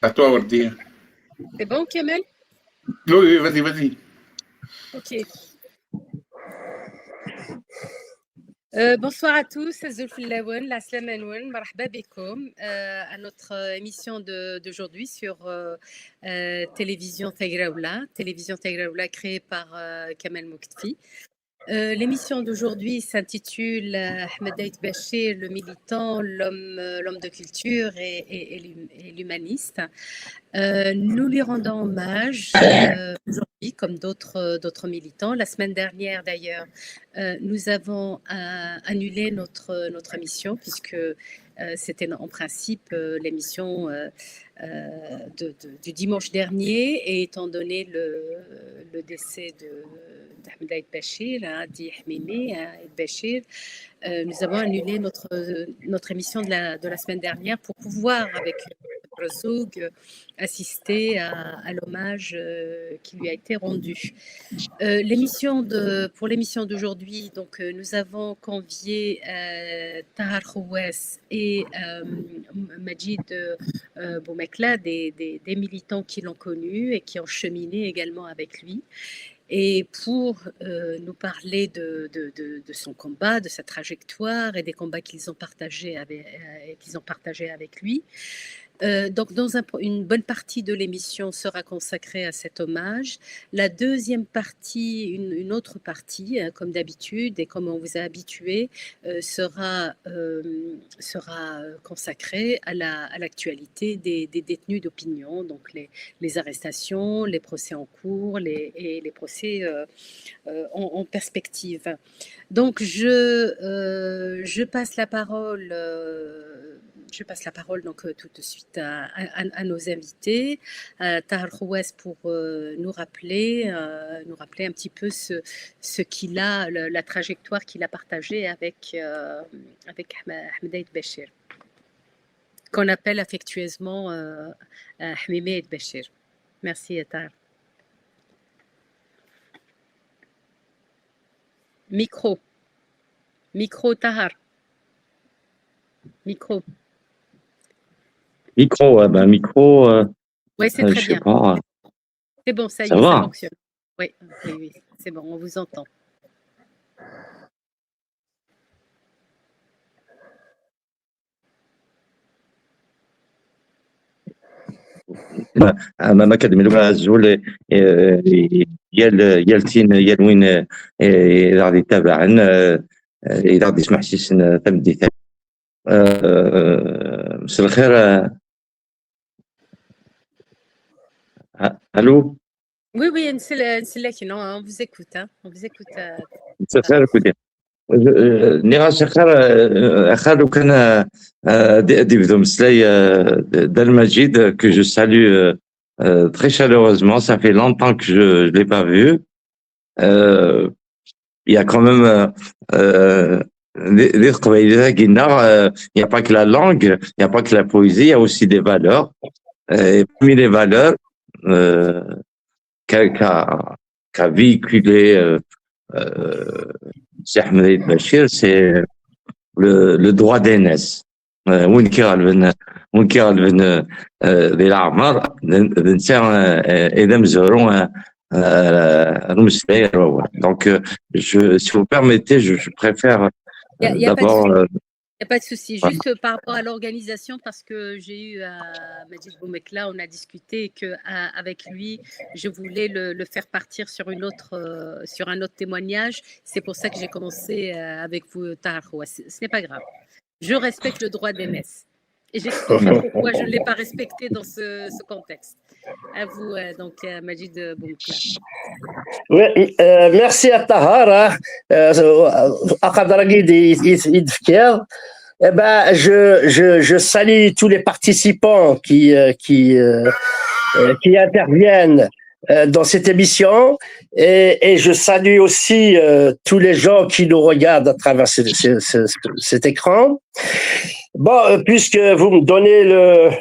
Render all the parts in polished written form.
À toi, Wardi. C'est bon, Kamel? Oui, oui, vas-y, vas-y. Ok. Bonsoir à tous, la Slamenwen, marhaba bikoum, à notre émission d'aujourd'hui sur Télévision Tagraoula créée par Kamel Moukti. L'émission d'aujourd'hui s'intitule Ahmed Aït Bachir, le militant, l'homme de culture et l'humaniste. Nous lui rendons hommage aujourd'hui, comme d'autres militants. La semaine dernière, d'ailleurs, nous avons annulé notre émission puisque c'était en principe l'émission du dimanche dernier, et étant donné le décès d'Ahmed Aït Bachir, dit Hmimi Aït Bachir, nous avons annulé notre émission de la semaine dernière pour pouvoir, avec Rasoug, assister à l'hommage qui lui a été rendu. Pour l'émission d'aujourd'hui, donc, nous avons convié Tahar Khouess et Majid Boumekla, des militants qui l'ont connu et qui ont cheminé également avec lui. Et pour nous parler de son combat, de sa trajectoire et des combats qu'ils ont partagés avec lui. Donc, une bonne partie de l'émission sera consacrée à cet hommage. La deuxième partie, une autre partie, comme d'habitude et comme on vous a habitué, sera consacrée à l'actualité des détenus d'opinion, donc les arrestations, les procès en cours et les procès en perspective. Donc, je passe la parole. Je passe la parole donc tout de suite à nos invités, à Tahar Khouess, pour nous rappeler un petit peu ce qu'il a, la trajectoire qu'il a partagée avec Ahmed Aït Bachir, qu'on appelle affectueusement Hmimi Aït Bachir. Merci, Tahar. Micro, Tahar. Micro. Micro, oui, c'est très je sais bien. pas. C'est bon, ça y Ça est, va. ça fonctionne. Oui, c'est bon, on vous entend. أمام أكاديمي الزول يالتين يالوين غادي يتابعن إذا غادي يسمح سيسن تمدي مساء الخير. ألو. Oui, non, on vous écoute. On vous écoute. مساء الخير كودي نغاش اخر لو كان دي بدو مسلاي دال مجيد que je salue très chaleureusement. Ça fait longtemps que je l'ai pas vu. Il y a quand même il n'y a pas que la langue, il n'y a pas que la poésie, il y a aussi des valeurs. Et parmi les valeurs qu'a véhiculé Cheikh Ahmed Aït Bachir, c'est le droit d'aînesse. وين كيغلبن ذي الأعمار الإنسان إذا مزهرون المسلمين. Donc, si vous permettez, je préfère d'abord. Il n'y a pas de souci. Juste par rapport à l'organisation, parce que j'ai eu Majid Boumekla, on a discuté qu'avec lui, je voulais le faire partir sur un autre témoignage. C'est pour ça que j'ai commencé avec vous, Tahar Khouess. Ce n'est pas grave. Je respecte le droit d'aînesse. Et j'expliquerai pourquoi je ne l'ai pas respecté dans ce contexte. À vous, donc, Majid Boumekla. Oui, merci à Tahar. Eh ben, je salue tous les participants qui interviennent dans cette émission, et je salue aussi tous les gens qui nous regardent à travers cet écran. Bon, puisque vous me donnez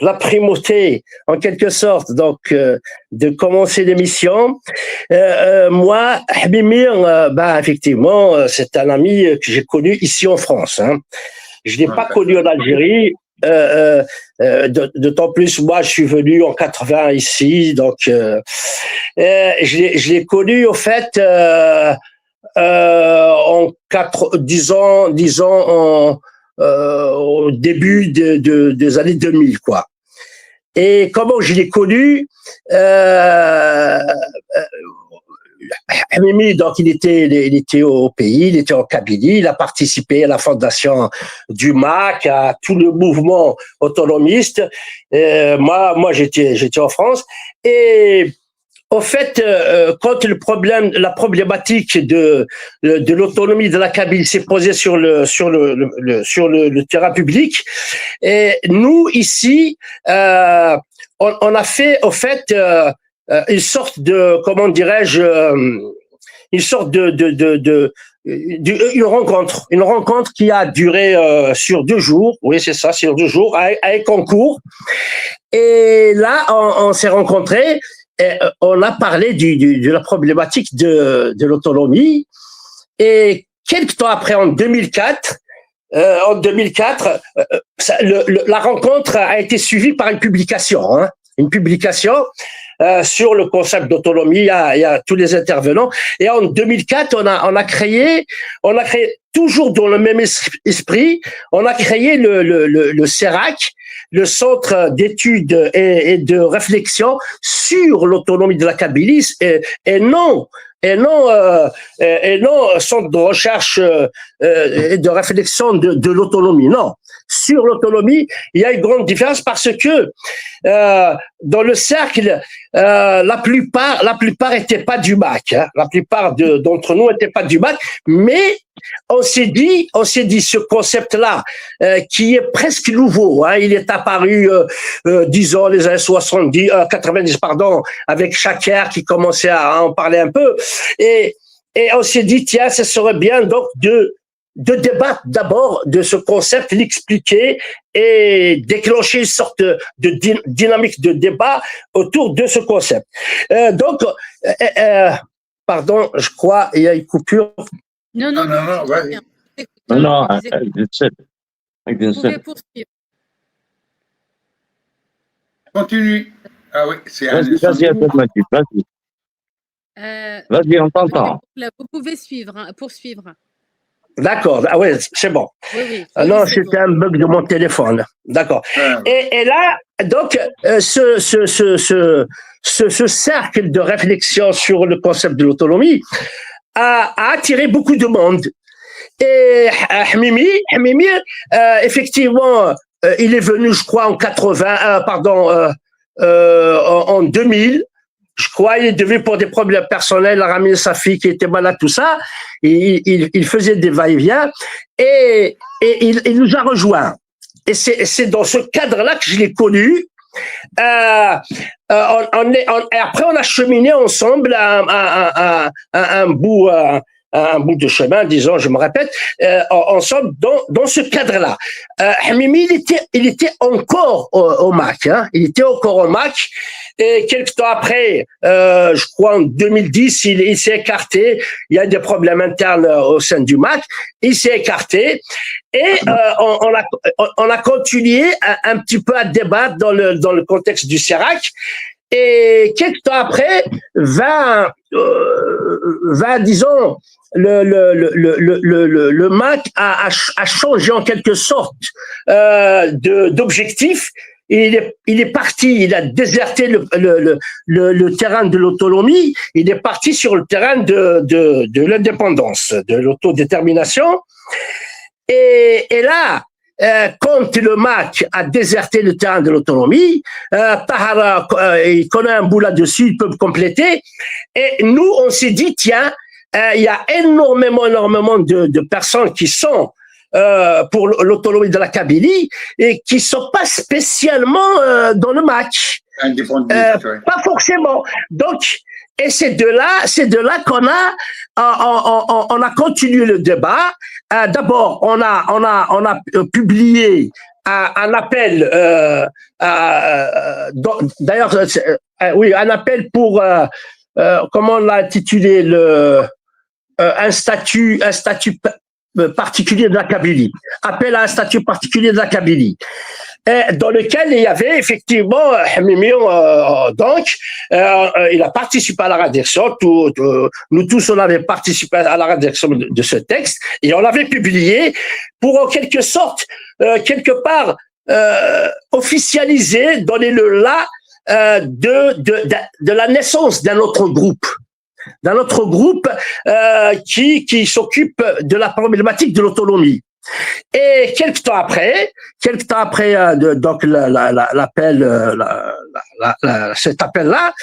la primauté, en quelque sorte, donc, de commencer l'émission, moi, Hmimi, effectivement, c'est un ami que j'ai connu ici en France. Je ne l'ai pas connu en Algérie. D'autant plus, moi, je suis venu en 80 ici, donc je l'ai connu au fait disons au début des années 2000, quoi. Et comment je l'ai connu, Mimi, donc il était au pays, il était en Kabylie, il a participé à la fondation du MAC, à tout le mouvement autonomiste. Moi, j'étais en France. Et au fait, quand la problématique de l'autonomie de la Kabylie s'est posée sur le terrain public, et nous ici, on a fait au fait une sorte de, comment dirais-je, une sorte une rencontre qui a duré sur 2 jours. Oui, c'est ça, sur 2 jours, avec concours. Et là, on s'est rencontrés. Et on a parlé de la problématique de l'autonomie. Et quelques temps après, en 2004, la rencontre a été suivie par une publication, sur le concept d'autonomie. Il y a tous les intervenants. Et en 2004, on a créé toujours dans le même esprit, on a créé le CERAC, le Centre d'études et de réflexion sur l'autonomie de la Kabylie, et non centre de recherche et de réflexion de l'autonomie. Non, sur l'autonomie, il y a une grande différence parce que dans le cercle, la plupart étaient pas du MAC. Hein. La plupart d'entre nous étaient pas du MAC, mais on s'est dit ce concept-là qui est presque nouveau. Hein. Il est apparu, disons, les années 90, pardon, avec Chaker qui commençait à en parler un peu, et on s'est dit tiens, ce serait bien donc de débattre d'abord de ce concept, l'expliquer et déclencher une sorte de dynamique de débat autour de ce concept. Pardon, je crois il y a une coupure. Non, ouais. Non, vous pouvez poursuivre. Continue. Ah oui, c'est Vas-y, Abdelmajid, vas-y. Vas-y, on t'entend. Vous pouvez poursuivre. D'accord, ah ouais, c'est bon. Oui, non, c'était un bug de mon téléphone. D'accord. Et là, donc, ce cercle de réflexion sur le concept de l'autonomie a attiré beaucoup de monde. Et Hamimi, effectivement, il est venu, je crois, en 2000. Je crois, il est devenu pour des problèmes personnels, Rami Safi qui était malade, tout ça. Il faisait des va-et-vient et il nous a rejoints. Et c'est dans ce cadre-là que je l'ai connu. Et après, on a cheminé ensemble un bout de chemin, disons, je me répète, ensemble dans ce cadre-là. Hamimi, il était encore au MAC, hein, il était encore au MAC, et quelques temps après, je crois en 2010, il s'est écarté, il y a des problèmes internes au sein du MAC, il s'est écarté, et on a continué un petit peu à débattre dans le contexte du CERAC. Et quelques temps après, disons, le MAC a changé en quelque sorte d'objectif. Il est parti, il a déserté le terrain de l'autonomie, il est parti sur le terrain de l'indépendance, de l'autodétermination. Et là, quand le MAC a déserté le terrain de l'autonomie, Tahara, il connaît un bout là-dessus, il peut me compléter. Et nous, on s'est dit, tiens, il y a énormément de personnes qui sont pour l'autonomie de la Kabylie et qui sont pas spécialement dans le MAC. Pas forcément. Donc, et c'est de là qu'on a continué le débat. D'abord, on a publié un appel, d'ailleurs, oui, un appel pour, comment on l'a intitulé, un statut particulier de la Kabylie. Appel à un statut particulier de la Kabylie. dans lequel il y avait effectivement Hamimi, donc il a participé à la rédaction. Nous tous, on avait participé à la rédaction de ce texte et on l'avait publié pour en quelque sorte, quelque part, officialiser, donner le là de la naissance d'un autre groupe. Qui s'occupe de la problématique de l'autonomie. Et quelques temps après, donc cet appel-là,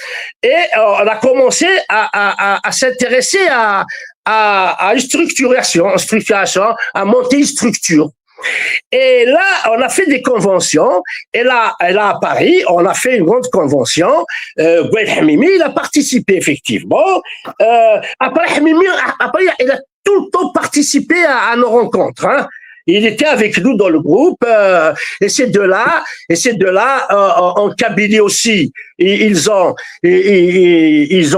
et on a commencé à s'intéresser à une structuration, à monter une structure. Et là, on a fait des conventions. Et là à Paris, on a fait une grande convention. Gouail Hamimi, il a participé effectivement. Après, Hamimi, il a tout le temps participé à nos rencontres. Hein. Il était avec nous dans le groupe. Et ces deux-là, en Kabylie aussi, ils ont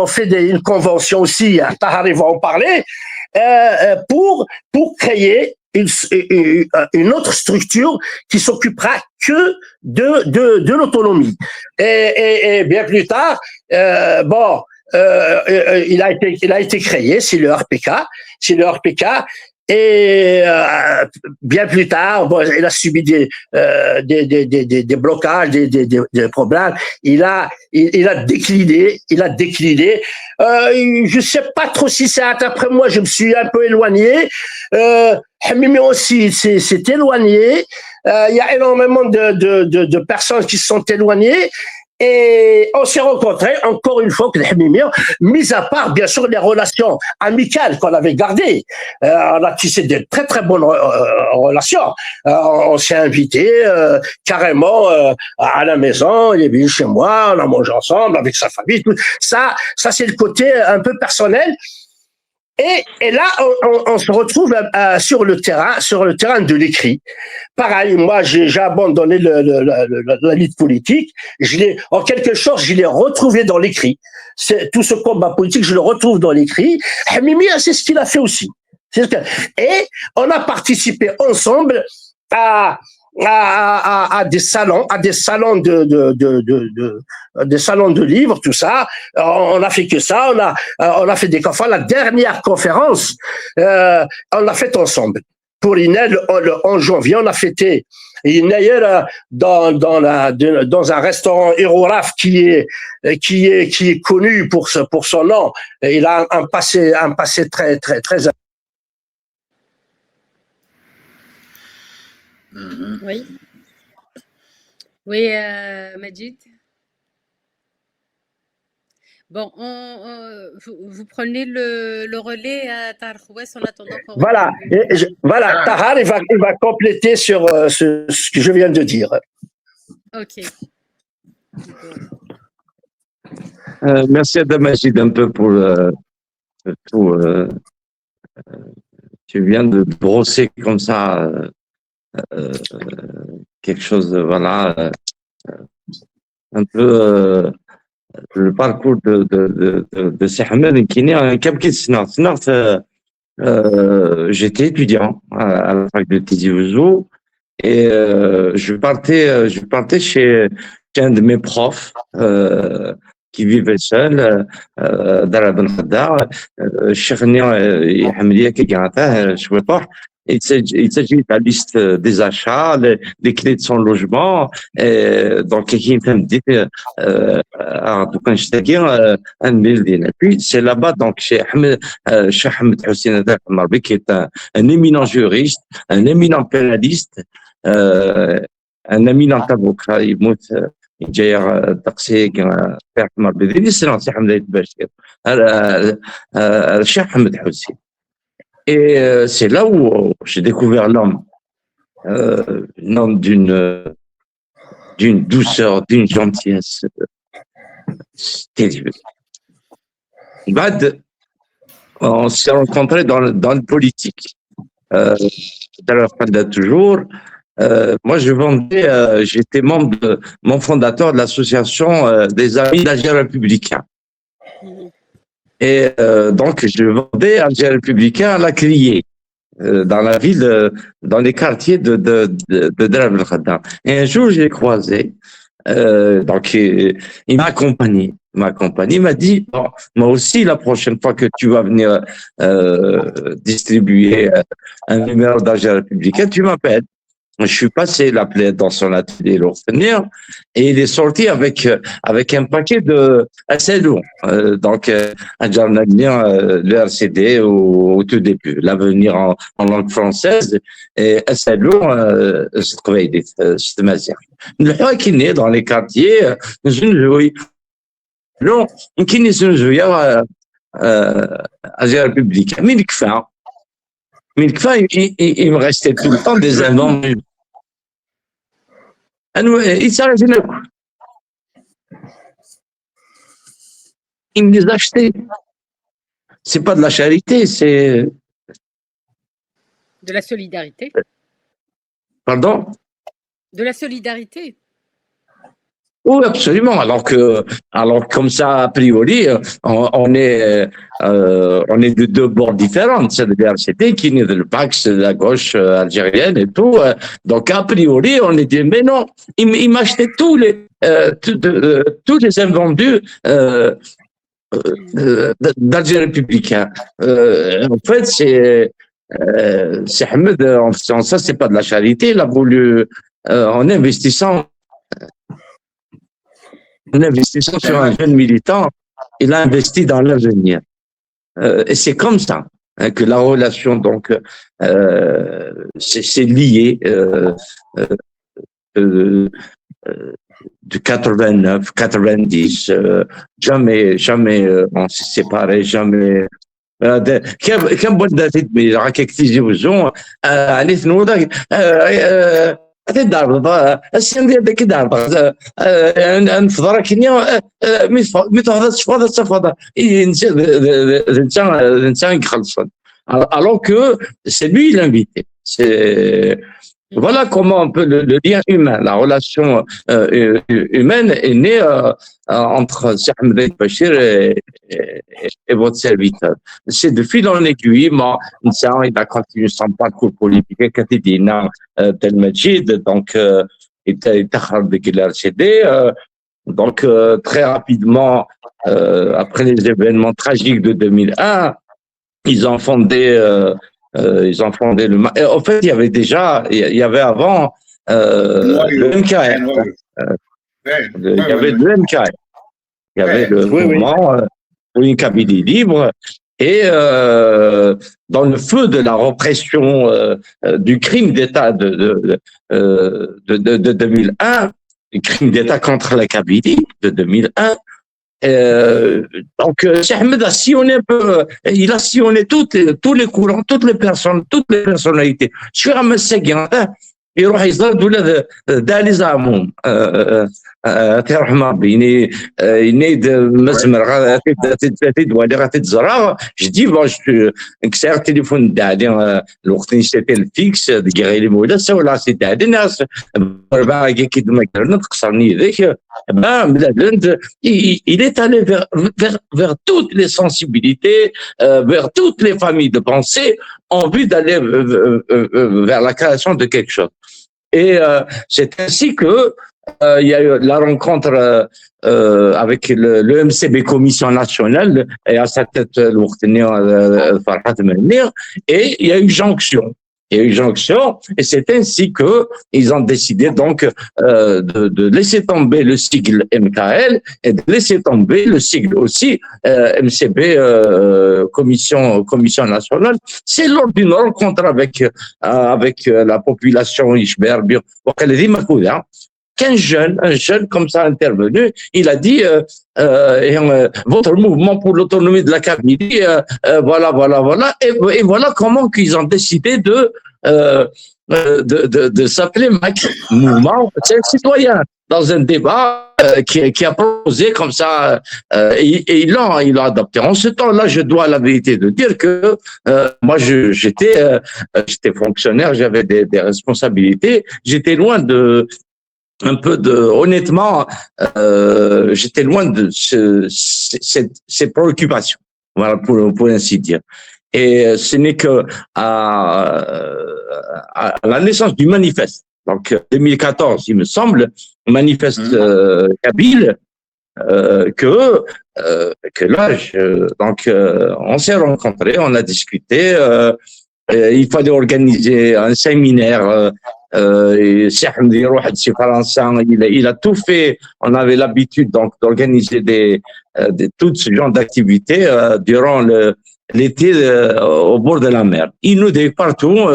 fait une convention aussi. Tahar va en parler pour créer une autre structure qui s'occupera que de l'autonomie. Et bien plus tard, il a été créé, c'est le RPK. Et bien plus tard, il a subi des blocages, des problèmes. Il a décliné. Je sais pas trop si c'est après moi, je me suis un peu éloigné. Hamimi aussi s'est éloigné. Il y a énormément de personnes qui se sont éloignées. Et on s'est rencontrés encore une fois que les Hamimi, mis à part bien sûr les relations amicales qu'on avait gardées. On a tissé de très très bonnes relations. On s'est invité carrément à la maison, il est venu chez moi, on a mangé ensemble avec sa famille. Tout. Ça c'est le côté un peu personnel. Et là, on se retrouve sur le terrain de l'écrit. Pareil, moi, j'ai abandonné la lutte politique. En quelque sorte, je l'ai retrouvé dans l'écrit. Tout ce combat politique, je le retrouve dans l'écrit. Hamimi, c'est ce qu'il a fait aussi. Et on a participé ensemble à des salons de livres, tout ça. On a fait que ça. On a fait des conférences. La dernière conférence, on l'a faite ensemble. Pour Inel, le 11 janvier, on a fêté Inel dans un restaurant Euroraf qui est connu pour son nom. Il a un passé très très très. Oui. Oui, Majid. Bon, vous prenez le relais à Tahar Khouess en attendant qu'on... Voilà, Tahar, il va compléter sur ce que je viens de dire. Ok. Merci Adam Majid un peu pour tout. Tu viens de brosser comme ça quelque chose, voilà, un peu le parcours de Ahmed qui est un Kapkid Snart. J'étais étudiant à la fac de Tizi Ouzou et je partais chez un de mes profs qui vivait seul dans Ben Khaddar, Cheikh Hamdia qui je ne pas. Il s'agit de la liste des achats, les clés de son logement. Donc, puis c'est là-bas, donc, chez Ahmed Hussein Marbi, qui est un éminent juriste, un éminent pénaliste, un éminent avocat. Il moute, il جاي تقصي في مربي دي السنة حمد باشير الشيخ حمد حسين. Et c'est là où j'ai découvert l'homme, un homme d'une douceur, d'une gentillesse terrible. Bad, on s'est rencontrés dans le politique. Toujours. Moi, j'étais mon fondateur de l'association des Amis d'Alger républicain. Et donc, je vendais Alger républicain à la criée. dans la ville, dans les quartiers de Dar el Khaddam. Et un jour, je l'ai croisé. Donc, il m'a accompagné. Il m'a dit, bon, moi aussi, la prochaine fois que tu vas venir distribuer un numéro d'Agir républicain, tu m'appelles. Je suis passé l'appeler dans son atelier l'obtenir et il est sorti avec un paquet de SLO, donc un journalien, le RCD au tout début, l'avenir en langue française et SLO c'est mazir. Le qui naît dans les quartiers, نجوي non qui naît نجوي Agir républicain من كفى il me restait tout le temps des invendus. Il s'arrêtait là. Il me les achetait. C'est pas de la charité, c'est. De la solidarité. Pardon? De la solidarité. Oui, absolument. Alors comme ça, a priori, on est de deux bords différents. C'est le RCD qui est de le Pax, de la gauche algérienne et tout. Donc, a priori, on est dit, mais non, il m'achetait tous les invendus, d'Algérie républicain. En fait, c'est Ahmed, en faisant ça, c'est pas de la charité. Il a voulu, en investissant sur un jeune militant, il a investi dans l'avenir. Et c'est comme ça que la relation, donc, c'est lié de 89, 90, jamais on s'est séparés, jamais. كم بدات تدمي راك كتيجي وجون علي ثنوضك تدار السن ديال داك دار نفضر كنيا مي تهضر تفضل تفضل الانسان يخلصون alors que c'est lui l'invité. Voilà comment un peu le lien humain, la relation humaine est née entre Cheikh Ahmed Bachir et votre serviteur. C'est de fil en aiguille, moi, il a continué son parcours politique, Katidina Tel Majid, donc il était avec l'RCD, donc très rapidement, après les événements tragiques de 2001, ils ont fondé le. En fait, il y avait avant le MKR. Il y avait le MKR. Il y avait le mouvement pour une Kabylie libre. Et dans le feu de la répression du crime d'État de 2001, le crime d'État contre la Kabylie de 2001, donc, Cheikh Ahmed a sillonné un peu, il a sillonné tous les courants, toutes les personnes, toutes les personnalités. Sur un مساكين يروح يزرد ولا دالي زعمهم تيرحم ربي ينيد مزمر غادي غتتزرع جدي باش نكسر التليفون دالي الوقت اللي شتي الفيكس دقيقه لي مولا سولا سي دالي الناس ربع كي ما كرنا تقصرني ذاك il est allé vers toutes les sensibilités, vers toutes les familles de pensée en vue d'aller vers la création de quelque chose. Et c'est ainsi que il y a eu la rencontre avec le MCB Commission nationale et à sa tête Farhat Menir, et il y a eu jonction. Et c'est ainsi que ils ont décidé donc de laisser tomber le sigle MKL et de laisser tomber le sigle aussi MCB Commission nationale. C'est lors d'une rencontre avec la population Ishber, qu'un jeune comme ça intervenu, il a dit votre mouvement pour l'autonomie de la Kabylie, voilà, et voilà comment qu'ils ont décidé de s'appeler mouvement citoyen dans un débat qui a posé comme ça, et il l'a adopté. En ce temps-là, je dois la vérité de dire que moi j'étais fonctionnaire, j'avais des responsabilités, j'étais loin honnêtement, j'étais loin de ces préoccupations, voilà, pour ainsi dire. Et ce n'est que à la naissance du manifeste, donc 2014, il me semble, manifeste kabyle, que là, on s'est rencontrés, on a discuté. Il fallait organiser un séminaire. Il a tout fait. On avait l'habitude donc d'organiser tout ce genre d'activités durant l'été au bord de la mer. Il nous dit partout,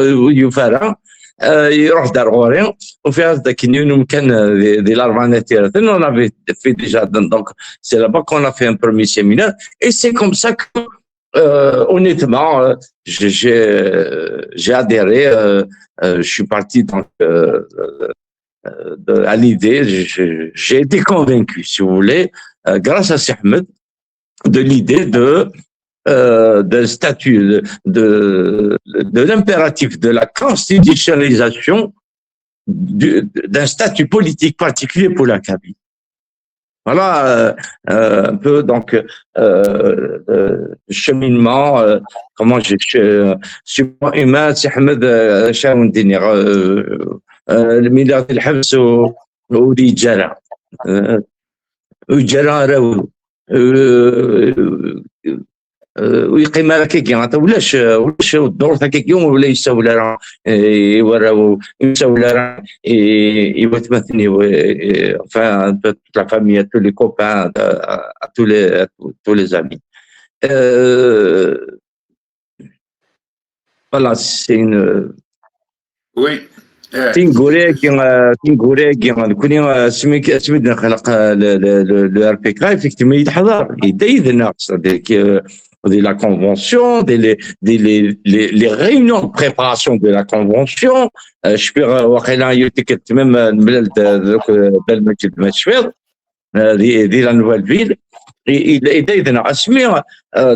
يروح دارغوري وفي هذا كينيون كان دي l'Arvanette. On avait fait déjà, donc c'est là-bas qu'on a fait un premier séminaire et c'est comme ça que honnêtement j'ai adhéré, je suis parti donc à l'idée, j'ai été convaincu, si vous voulez, grâce à Ahmed, de l'idée de statut, de l'impératif de la constitutionnalisation d'un statut politique particulier pour la Kabylie. Voilà un peu donc cheminement, comment support humain, c'est Ahmed Chaoundini, le milliard de l'Habs ou d'Ijara, Ijara Raoul. ويقيم على كيكي ولاش الدور تاع كيكي ولا يساوي لها يوراو يساوي لها يتمثلني enfin toute la famille, tous les copains, tous les amis. Voilà, c'est une Oui. تنقولي كوني سميتنا خلق le RPK effectivement يتحضر يديدنا c'est-à-dire la convention, les réunions de préparation de la convention. Je peux وقيلا يتكلم même بالمجد مشفير دي la nouvelle ville. Il a assumé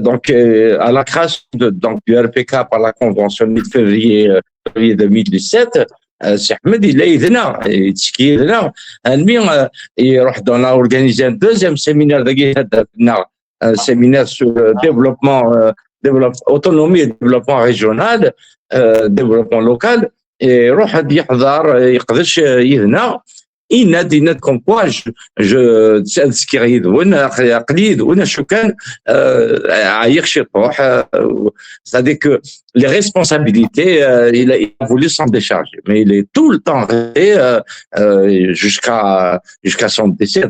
donc à la création du RPK par la convention de février 2017. C'est Ahmed, il a on a organisé un deuxième séminaire un séminaire sur autonomie et développement régional, développement local. Et روح يحضر يقدرش يهنا ينادي comme quoi je تذكير وانا قليد وانا شو كان عايش يطوح. C'est-à-dire que les responsabilités, il a voulu s'en décharger, mais il est tout le temps resté jusqu'à son décès,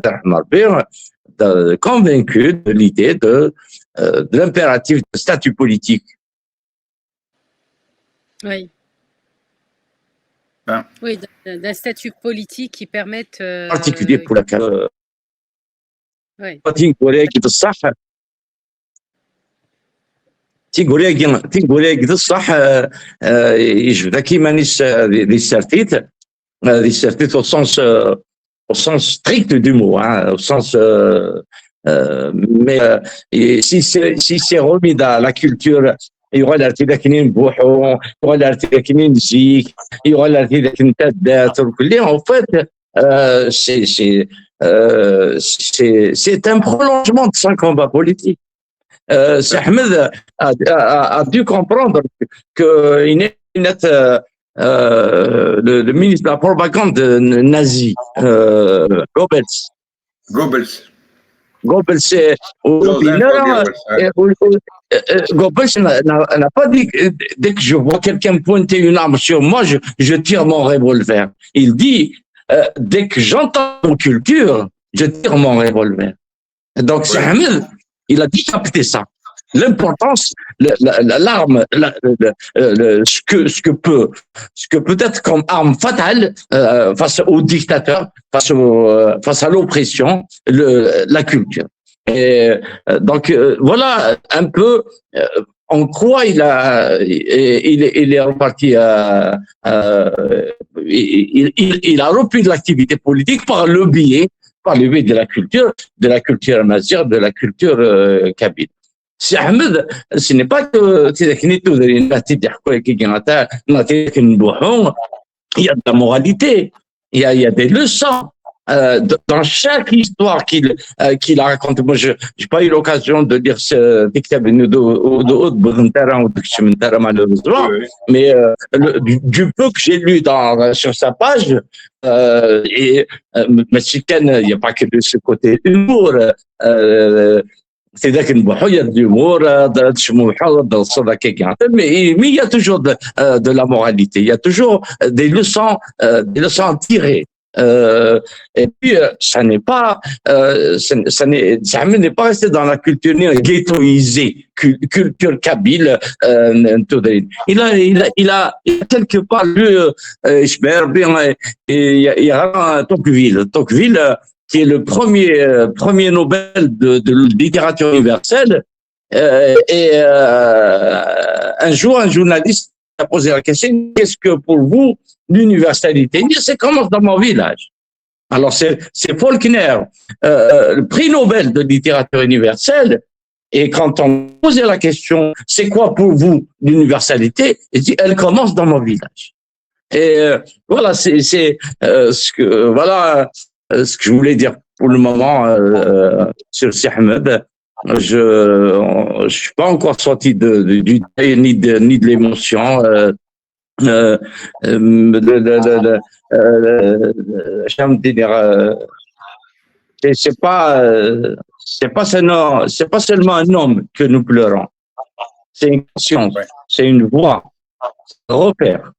convaincu de l'idée de l'impératif de statut politique. Oui. Oui, d'un statut politique qui permette particulier pour la oui. تيقول بصح يجبد كيما نيس دي سيرتيت au sens strict du mot, hein, au sens mais si c'est remis dans la culture, il y aura l'article qui n'est pas il y aura l'article qui n'est musique, il y aura l'article qui n'est pas en fait c'est un prolongement de son combat politique. Ahmed a dû comprendre que le ministre de la propagande nazi, Goebbels, c'est Goebbels n'a pas dit dès que je vois quelqu'un pointer une arme sur moi, je tire mon revolver. Il dit dès que j'entends mon culture, je tire mon revolver. Donc c'est Ahmed, il a décapité ça. L'importance, l'arme, ce que peut être comme arme fatale face au dictateur, face à l'oppression, la culture. Et donc voilà un peu en quoi il est reparti. Il a repris de l'activité politique par le biais de la culture amazigh, de la culture kabyle. C'est Ahmed, ce n'est pas que il y a de la moralité, il y a des leçons, dans chaque histoire qu'il a raconté. Moi, je n'ai pas eu l'occasion de lire ce Dictab malheureusement, Oui, oui. mais du peu que j'ai lu sur sa page, mais il n'y a pas que de ce côté humour. C'est ذاك نبوحو, il y a de l'humour, mais il y a toujours de la moralité, il y a toujours des leçons à tirer. Et puis, ça n'est pas, ça n'est pas resté dans la culture ghettoisée, culture kabyle. Il a quelque part lu, il y a Tocqueville, qui est le premier Nobel de littérature universelle. Un jour, un journaliste a posé la question, qu'est-ce que pour vous l'universalité? Il dit, ça commence dans mon village. Alors, c'est Faulkner, le prix Nobel de littérature universelle. Et quand on posait la question, c'est quoi pour vous l'universalité? Il dit, elle commence dans mon village. Et voilà, c'est ce que je voulais dire pour le moment sur Si Ahmed. Je suis pas encore sorti du deuil ni de l'émotion. C'est pas seulement un homme que nous pleurons. C'est une conscience, c'est une voix, c'est un repère,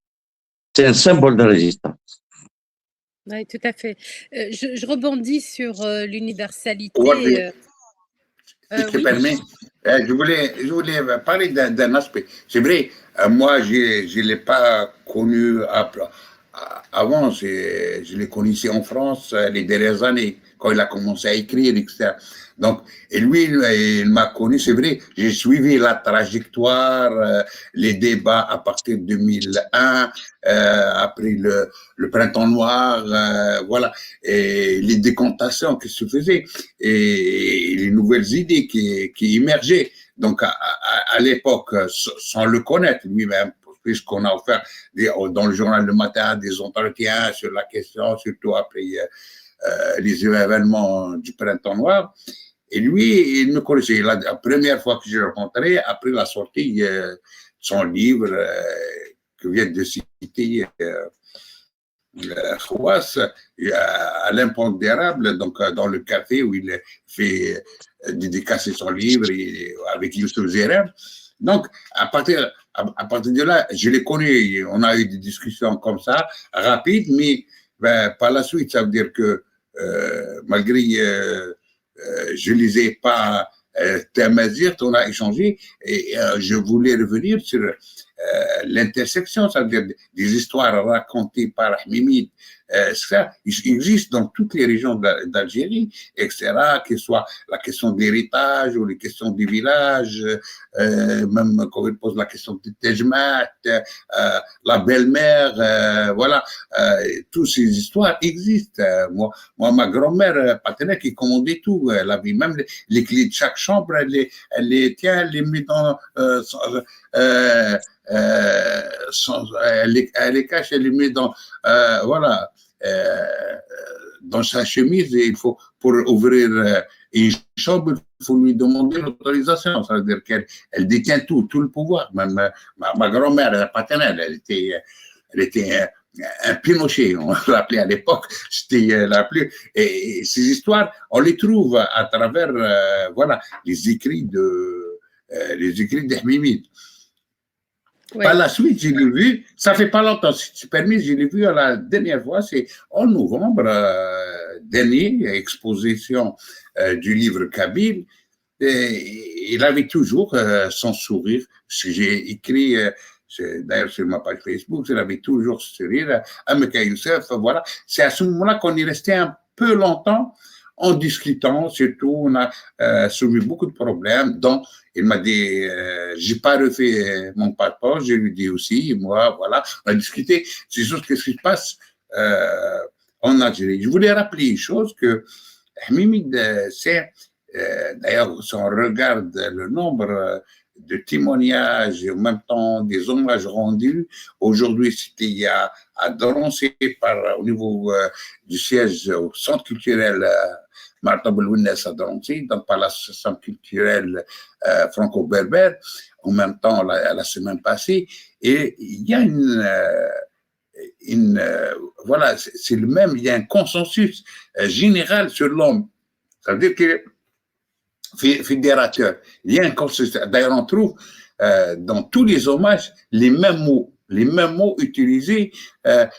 c'est un symbole de résistance. Oui, tout à fait. Je rebondis sur l'universalité. Si tu permets, je voulais parler d'un aspect. C'est vrai, moi, je ne l'ai pas connu avant, je l'ai connu ici en France les dernières années, quand il a commencé à écrire, etc. Donc, et lui, il m'a connu, c'est vrai, j'ai suivi la trajectoire, les débats à partir de 2001, après le printemps noir, voilà, et les décantations qui se faisaient, et les nouvelles idées qui émergeaient. Donc, à l'époque, sans le connaître lui-même, puisqu'on a offert dans le journal Le Matin des entretiens sur la question, surtout après les événements du printemps noir. Et lui, il me connaissait. La première fois que je l'ai rencontré, après la sortie de son livre que vient de citer Khouas, à l'impondérable, donc dans le café où il fait dédicacer son livre avec Youssef Zerem. Donc, à partir de là, je l'ai connu. On a eu des discussions comme ça, rapides, mais par la suite, ça veut dire que malgré je ne les ai pas Tamazir, on a échangé, et je voulais revenir sur l'intersection, ça veut dire des histoires racontées par Mimid. Ça existe dans toutes les régions d'Algérie, etc., que ce soit la question de l'héritage ou les questions des villages, même quand il pose la question de Tejmat, la belle-mère, voilà, toutes ces histoires existent. Moi, ma grand-mère paternelle qui commandait tout, elle avait même les clés de chaque chambre, elle les met dans elle les cache, elle les met dans voilà, dans sa chemise, et il faut, pour ouvrir une chambre, il faut lui demander l'autorisation. Ça veut dire qu'elle détient tout le pouvoir. Même ma grand-mère paternelle, elle était un Pinochet, on l'appelait à l'époque. C'était la plus. Et ces histoires, on les trouve à travers voilà, les écrits d'Ahmimid. Ouais. Par la suite, je l'ai vu, ça fait pas longtemps, si tu permets, je l'ai vu la dernière fois, c'est en novembre dernier, exposition du livre Kabyle. Il avait toujours son sourire. J'ai écrit, d'ailleurs sur ma page Facebook, il avait toujours ce sourire. Ameka Youssef, voilà. C'est à ce moment-là qu'on est resté un peu longtemps en discutant, surtout, on a soulevé beaucoup de problèmes, dont il m'a dit, j'ai pas refait mon passeport, je lui dis aussi, moi, voilà, on a discuté, c'est sûr qu'est-ce qui se passe en Algérie. Je voulais rappeler une chose que Mimid, c'est, d'ailleurs, si on regarde le nombre de témoignages et en même temps des hommages rendus. Aujourd'hui, c'était à Drancy, au niveau du siège au centre culturel Martha Belounes à Drancy, donc par l'association culturelle franco-berbère, en même temps la semaine passée. Et il y a voilà, c'est le même, il y a un consensus général sur l'homme. Ça veut dire que fédérateur. Il y a un consensus. D'ailleurs, on trouve dans tous les hommages les mêmes mots utilisés par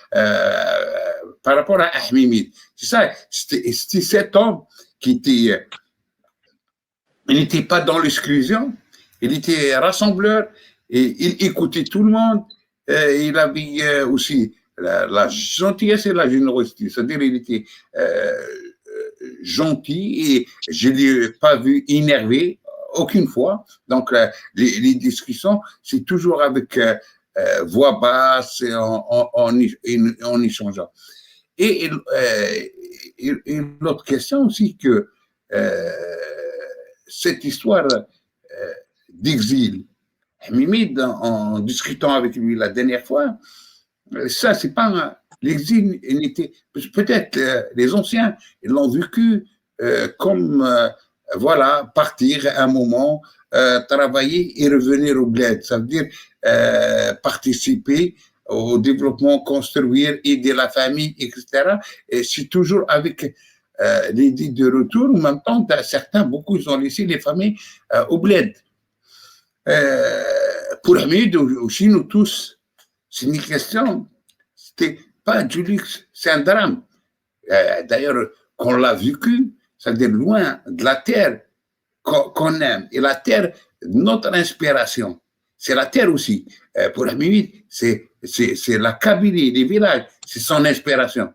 rapport à Ahmimid. C'est ça, c'était cet homme qui était, il n'était pas dans l'exclusion, il était rassembleur et il écoutait tout le monde. Il avait aussi la gentillesse et la générosité, c'est-à-dire il était gentil et je ne l'ai pas vu énervé aucune fois. Donc, les discussions, c'est toujours avec voix basse et en échangeant. Et l'autre question aussi que cette histoire d'exil, Mimid, en discutant avec lui la dernière fois, ça, c'est pas l'exil, peut-être les anciens, ils l'ont vécu comme voilà, partir un moment, travailler et revenir au bled. Ça veut dire participer au développement, construire, aider la famille, etc. Et c'est toujours avec l'idée de retour. En même temps, certains, beaucoup, ils ont laissé les familles au bled. Pour Hamid, aussi nous tous, c'est une question, c'était pas du luxe, c'est un drame. D'ailleurs, qu'on l'a vécu, c'est-à-dire loin de la terre qu'on aime. Et la terre, notre inspiration, c'est la terre aussi. Pour Hamid, c'est la Kabylie, les villages, c'est son inspiration.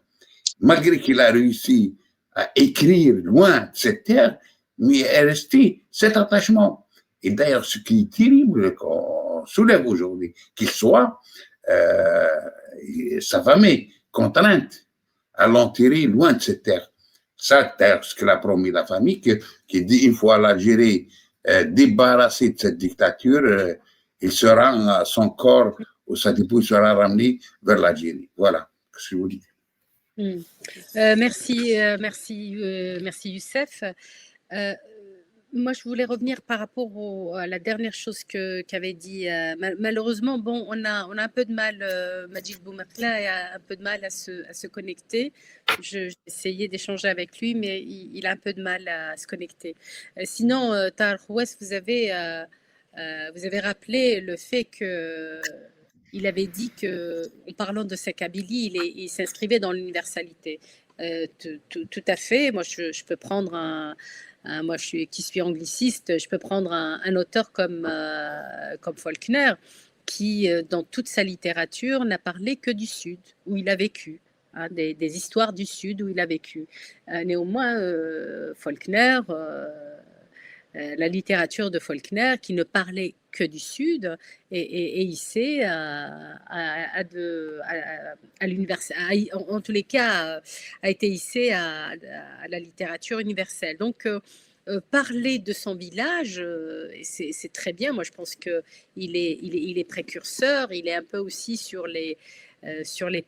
Malgré qu'il a réussi à écrire loin de cette terre, mais il est resté cet attachement. Et d'ailleurs, ce qui est terrible, qu'on soulève aujourd'hui, qu'il soit sa famille contrainte à l'enterrer loin de cette terre. Ça, d'ailleurs, ce que l'a promis la famille, qui dit une fois l'Algérie débarrassée de cette dictature, il sera, son corps ou sa dépouille sera ramené vers l'Algérie. Voilà ce que je vous dis. Merci Youssef. Moi, je voulais revenir par rapport à la dernière chose qu'avait dit. Malheureusement, bon, on a un peu de mal, Majid Boumakla a un peu de mal à se connecter. J'ai essayé d'échanger avec lui, mais il a un peu de mal à se connecter. Sinon, Tahar Khouess, vous avez rappelé le fait qu'il avait dit qu'en parlant de sa Kabylie, il s'inscrivait dans l'universalité. Tout à fait. Moi, je peux prendre moi, qui suis angliciste, je peux prendre un auteur comme Faulkner, qui, dans toute sa littérature, n'a parlé que du Sud, où il a vécu, hein, des histoires du Sud où il a vécu. Néanmoins, Faulkner, la littérature de Faulkner, qui ne parlait que du Sud, est hissée à l'université, en tous les cas, a été hissée à la littérature universelle. Donc, parler de son village, c'est très bien. Moi, je pense qu'il est précurseur. Il est un peu aussi sur les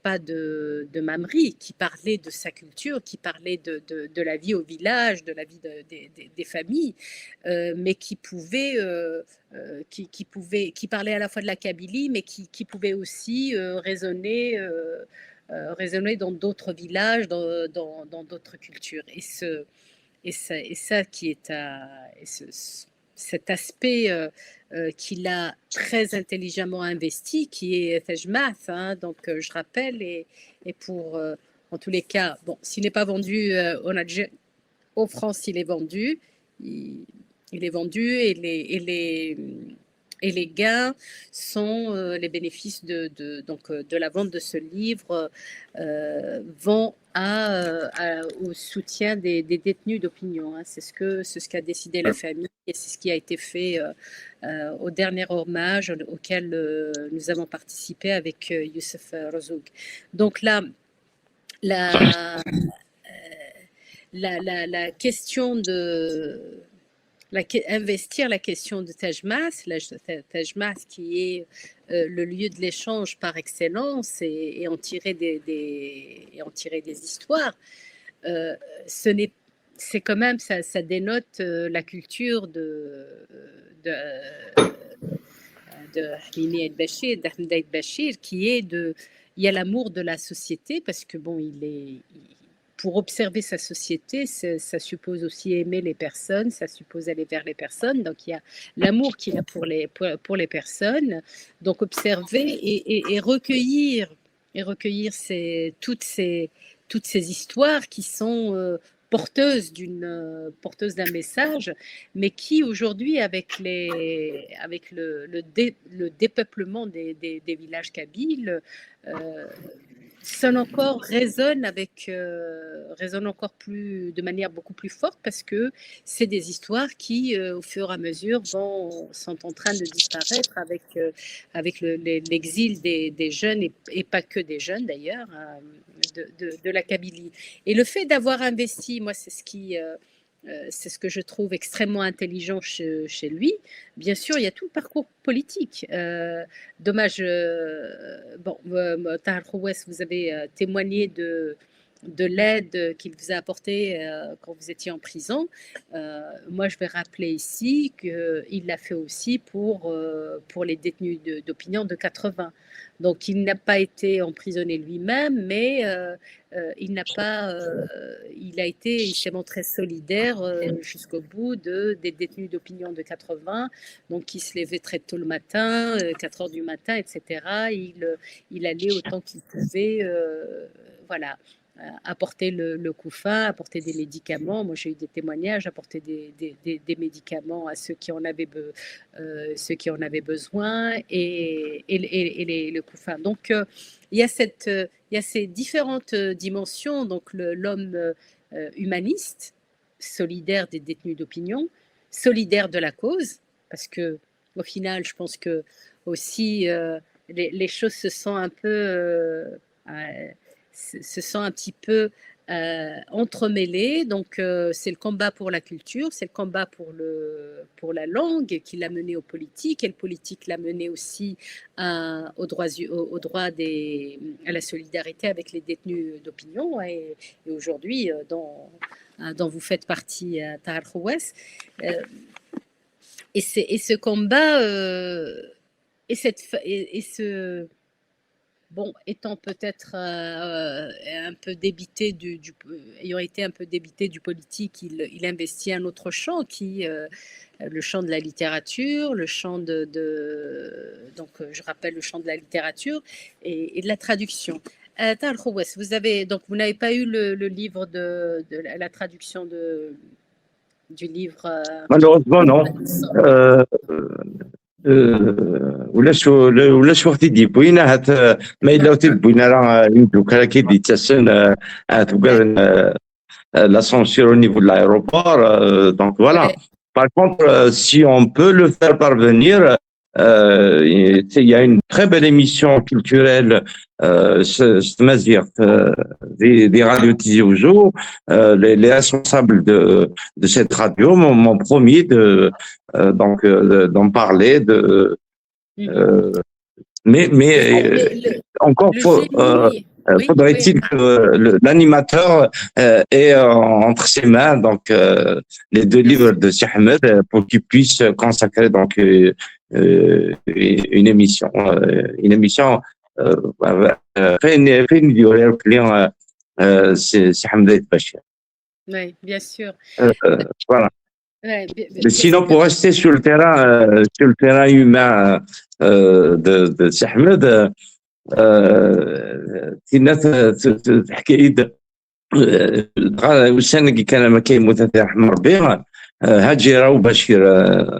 pas de Mamri, qui parlait de sa culture, qui parlait de la vie au village, de la vie des familles, mais qui parlait à la fois de la Kabylie, mais qui pouvait aussi résonner dans d'autres villages, dans d'autres cultures. Et ça qui est cet aspect qu'il a très intelligemment investi, qui est Fejmath, hein, donc je rappelle, et pour, en tous les cas, bon, s'il n'est pas vendu en France, il est vendu, il est vendu, et les gains sont les bénéfices de la vente de ce livre vont au soutien des détenus d'opinion. Hein. C'est ce qu'a décidé la famille, et c'est ce qui a été fait au dernier hommage auquel nous avons participé avec Youssef Razouk. Donc là, la question investir la question de Taj Mahal qui est le lieu de l'échange par excellence et en tirer des histoires. C'est quand même, ça dénote la culture de Hamini El-Bachir, d'Ahmed El-Bachir, qui est il y a l'amour de la société, parce que bon, pour observer sa société, ça suppose aussi aimer les personnes, ça suppose aller vers les personnes. Donc il y a l'amour qu'il a pour les personnes. Donc observer et recueillir toutes ces histoires qui sont porteuses d'un message, mais qui aujourd'hui, avec le dépeuplement des villages kabyles, résonne encore plus, de manière beaucoup plus forte, parce que c'est des histoires qui, au fur et à mesure, sont en train de disparaître avec l'exil des jeunes, et pas que des jeunes d'ailleurs, de la Kabylie. Et le fait d'avoir investi, moi, c'est ce que je trouve extrêmement intelligent chez lui. Bien sûr, il y a tout le parcours politique. Dommage, Tahar Khouess, vous avez témoigné de l'aide qu'il vous a apportée quand vous étiez en prison. Moi, je vais rappeler ici qu'il l'a fait aussi pour les détenus d'opinion de 80. Donc, il n'a pas été emprisonné lui-même, mais il s'est montré solidaire jusqu'au bout des détenus d'opinion de 80, donc qui se levaient très tôt le matin, 4 heures du matin, etc. Il allait autant qu'il pouvait, voilà, apporter le couffin, apporter des médicaments. Moi, j'ai eu des témoignages, apporter des médicaments à ceux qui en avaient, besoin, et le couffin. Donc, il y a ces différentes dimensions. Donc, l'homme humaniste, solidaire des détenus d'opinion, solidaire de la cause, parce que au final, je pense que aussi les choses se sont un petit peu entremêlés. Donc, c'est le combat pour la culture, c'est le combat pour la langue qui l'a mené aux politiques, et le politique l'a mené aussi à la solidarité avec les détenus d'opinion. Et aujourd'hui, dont vous faites partie, Tahar Khouess. Et ce combat, étant peut-être un peu débité ayant été un peu débité du politique, il investit un autre champ le champ de la littérature, le champ donc je rappelle le champ de la littérature et de la traduction. Tahar Khouess, vous n'avez pas eu le livre de la traduction du livre. Malheureusement, non. ولاش وقت يدي بوينا هات ما الا تبوينا راه يمكن كان كيدي تسن هتبقى la censure au niveau de l'aéroport, donc voilà. Par contre, si on peut le faire parvenir, il y a une très belle émission culturelle des radios Tizi Ouzou. Les responsables de cette radio m'ont promis d'en parler, mais encore faudrait-il que l'animateur ait entre ses mains donc les 2 livres de Cheikh Ahmed pour qu'il puisse consacrer donc une émission فين يديروا كلي سي حمد البشير. Oui, bien sûr. Voilà. Mais sinon, pour rester sur le terrain humain de Cheikh Ahmed, حكاية وسنة كان ما كاين متفاهم ربي Hajira ou Bachir,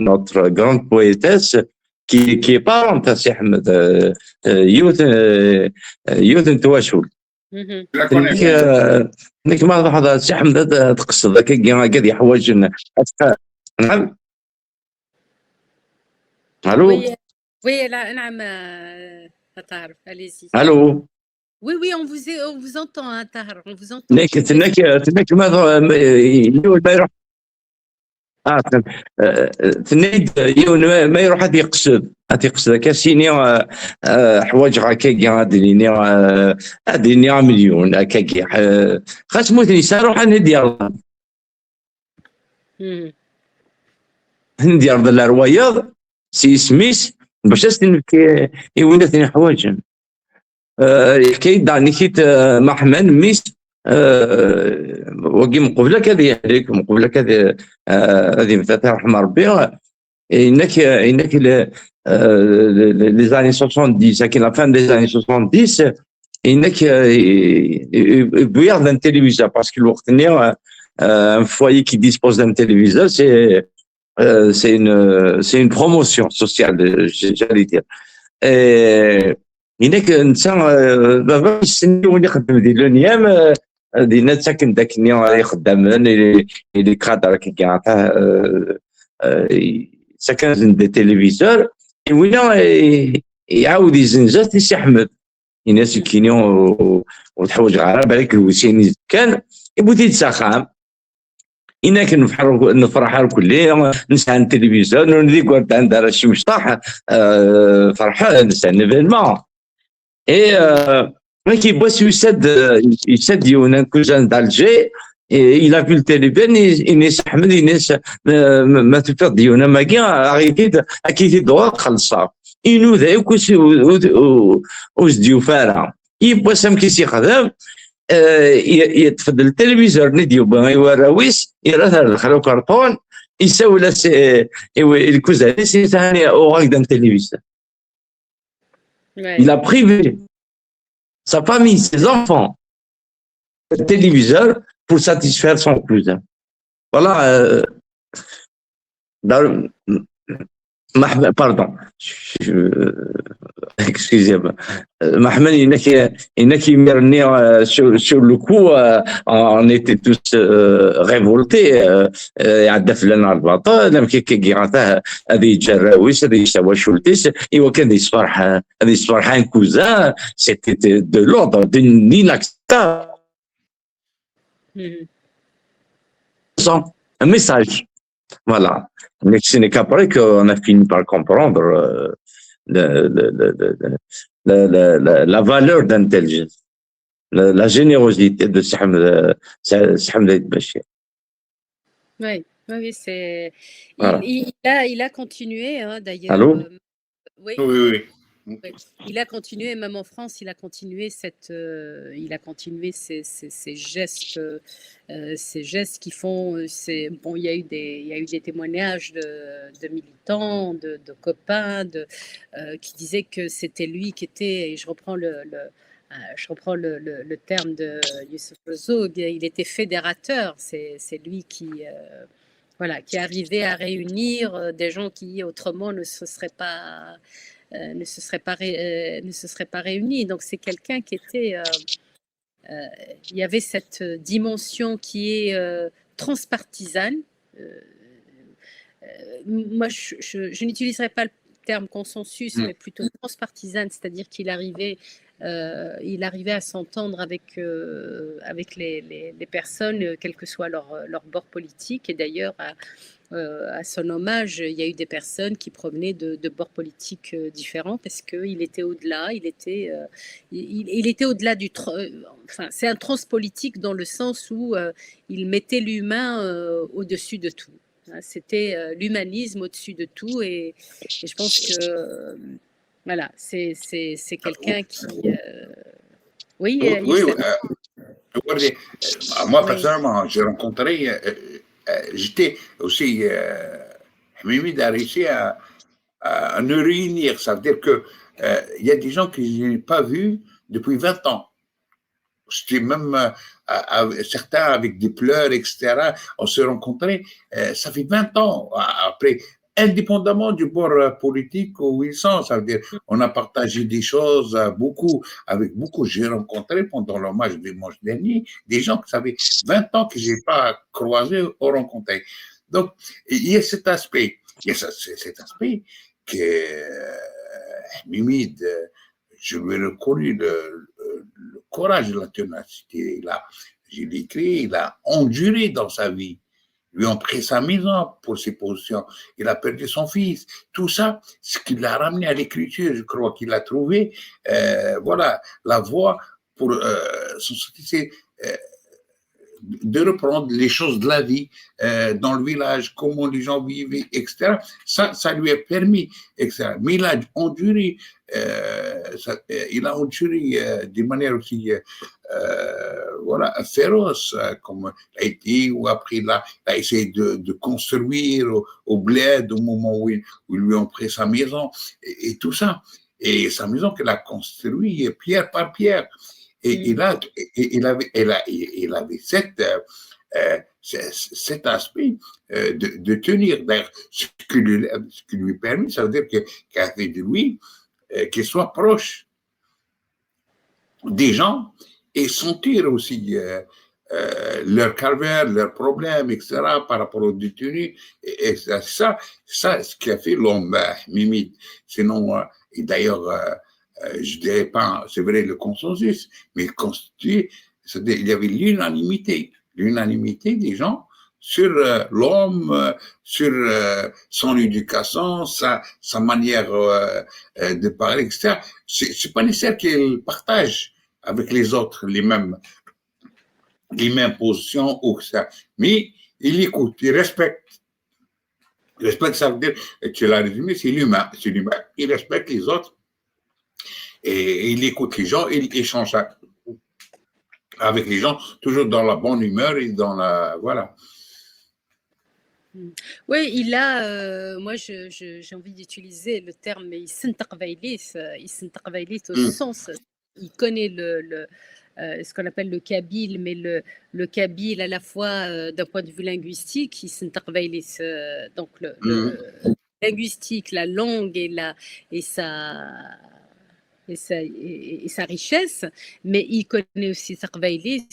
notre grande poétesse, qui est parente à Cheikh Ahmed, Youth Ntouachoul. هناك ما هذا Cheikh Ahmed تقصد كي يحوج نعم. الو. Oui, نعم Tahar, allez-y. Allô. Oui, on vous entend, Tahar, on vous entend. تنك ماذا تنيد يون ما يروح هاد يقصد كاسيني حوايج هكاكي غادي مليون هكاكي خاص موتني ساروح ندير الروايض سي سميث باش استنك يولثني حوايج حكاية داني كيت محمد ميس وقي مقبله كذا هذيك مقبله كذا هذه مثلا رحمه ربي انك les années 70 à la fin des années 70 انك يبيع d'un téléviseur parce que الوقت un foyer qui dispose d'un téléviseur c'est une promotion sociale j'allais dire هناك انسان بابا يستني وين يخدم ديال الايام دينا ساكن داك النهار يخدم اللي كادر كي عطاه ساكن عند التلفزيون وين يعاود يزنجات سي احمد الناس كينيو وتحوج غراب عليك الوسيني كان يبغي يتساخام هناك نفرح كل نسعى التلفزيون نديك ورد عندها شي مشطح فرحان نسعى ايفينمون Et qui bosse يسد يونا كوزان d'Alger il a vu le téléphone Inès Ahmed Inès ما تفض ديونا ما كي عيطيت اكيد دوا خلصها انو ذاك وز ديوفارا يبغى سام كيسي خدام يتفضل التلفزيون نديو بغا يوراويس يراه الخلو كرتون يساوي لا الكوزان سي ثاني او غاك دان تلفزيون. Il a privé sa famille, ses enfants, le téléviseur pour satisfaire son cousin. Voilà. Pardon. Excusez-moi. Mohamed, il y a qui sur le coup, on était tous révoltés. عدف لنا البطل لما كي قراته هذه يتجراويس هذه يسوى شولتيس ايوا كان يصفرحان كوزان سيتي دو لوردر دو نيناكستا un message. Voilà. Mais ce n'est qu'après qu'on a fini par comprendre la valeur d'intelligence, la générosité de Sahamd Bachir. Oui, c'est. Voilà. Il a continué, hein, d'ailleurs. Allô? Oui. Oui. Il a continué, même en France, il a continué ces gestes qui font. Bon, il y a eu des témoignages de militants, de copains, qui disaient que c'était lui qui était. Et je reprends le terme de Youssef Herzog. Il était fédérateur. C'est lui qui. Voilà, qui arrivait à réunir des gens qui autrement ne se seraient pas réunis. Donc c'est quelqu'un qui était. Il y avait cette dimension qui est transpartisane. Moi, je n'utiliserai pas le terme consensus, mais plutôt transpartisane, c'est-à-dire qu'il arrivait à s'entendre avec les personnes, quel que soit leur bord politique. Et d'ailleurs, à son hommage, il y a eu des personnes qui provenaient de bords politiques différents parce qu'il était au-delà. Il était au-delà du. Enfin, c'est un transpolitique dans le sens où il mettait l'humain au-dessus de tout. C'était l'humanisme au-dessus de tout. Et je pense que. Voilà, c'est quelqu'un qui. Oui. Moi, personnellement, j'ai rencontré. J'étais aussi. Hamimid a réussi à nous réunir. Ça veut dire qu'il y a des gens que je n'ai pas vus depuis 20 ans. C'était même certains avec des pleurs, etc. On s'est rencontrés. Ça fait 20 ans. Après. Indépendamment du bord politique où ils sont, ça veut dire on a partagé des choses avec beaucoup. J'ai rencontré pendant l'hommage dimanche dernier des gens que ça fait 20 ans que j'ai pas croisé ou rencontré. Donc il y a cet aspect, que Mimid, je lui ai reconnu le courage et la ténacité. Il a enduré dans sa vie. lui ont pris sa maison pour ses positions, il a perdu son fils. Tout ça, ce qui l'a ramené à l'écriture, je crois qu'il a trouvé, voilà, la voie pour son succès. De reprendre les choses de la vie dans le village, comment les gens vivaient, etc. Ça lui a permis, etc. Mais il a enduré, d'une manière aussi voilà, féroce, comme il a été, ou après il a essayé de construire au bled au moment où ils lui ont pris sa maison, et tout ça. Et sa maison qu'il a construite pierre par pierre. Et il avait cet aspect de tenir. D'ailleurs, ce qui lui permet, ça veut dire qu'il a fait de lui qu'il soit proche des gens et sentir aussi leurs calvaires, leurs problèmes, etc., par rapport aux détenus. Et ça, ce qui a fait l'homme Mimite. Sinon, et d'ailleurs, je ne dirais pas, c'est vrai, le consensus, mais il y avait l'unanimité des gens sur l'homme, sur son éducation, sa manière de parler, etc. C'est pas nécessaire qu'il partage avec les autres les mêmes positions ou ça, mais il écoute, il respecte. Il respecte, ça veut dire, tu l'as résumé, c'est l'humain. Il respecte les autres. Et il écoute les gens, il échange avec les gens, toujours dans la bonne humeur et dans la... Voilà. Oui, il a, moi j'ai envie d'utiliser le terme il au sens, il connaît ce qu'on appelle le kabyle, mais le kabyle à la fois d'un point de vue linguistique, donc le linguistique, la langue et sa richesse, mais il connaît aussi Sarvailis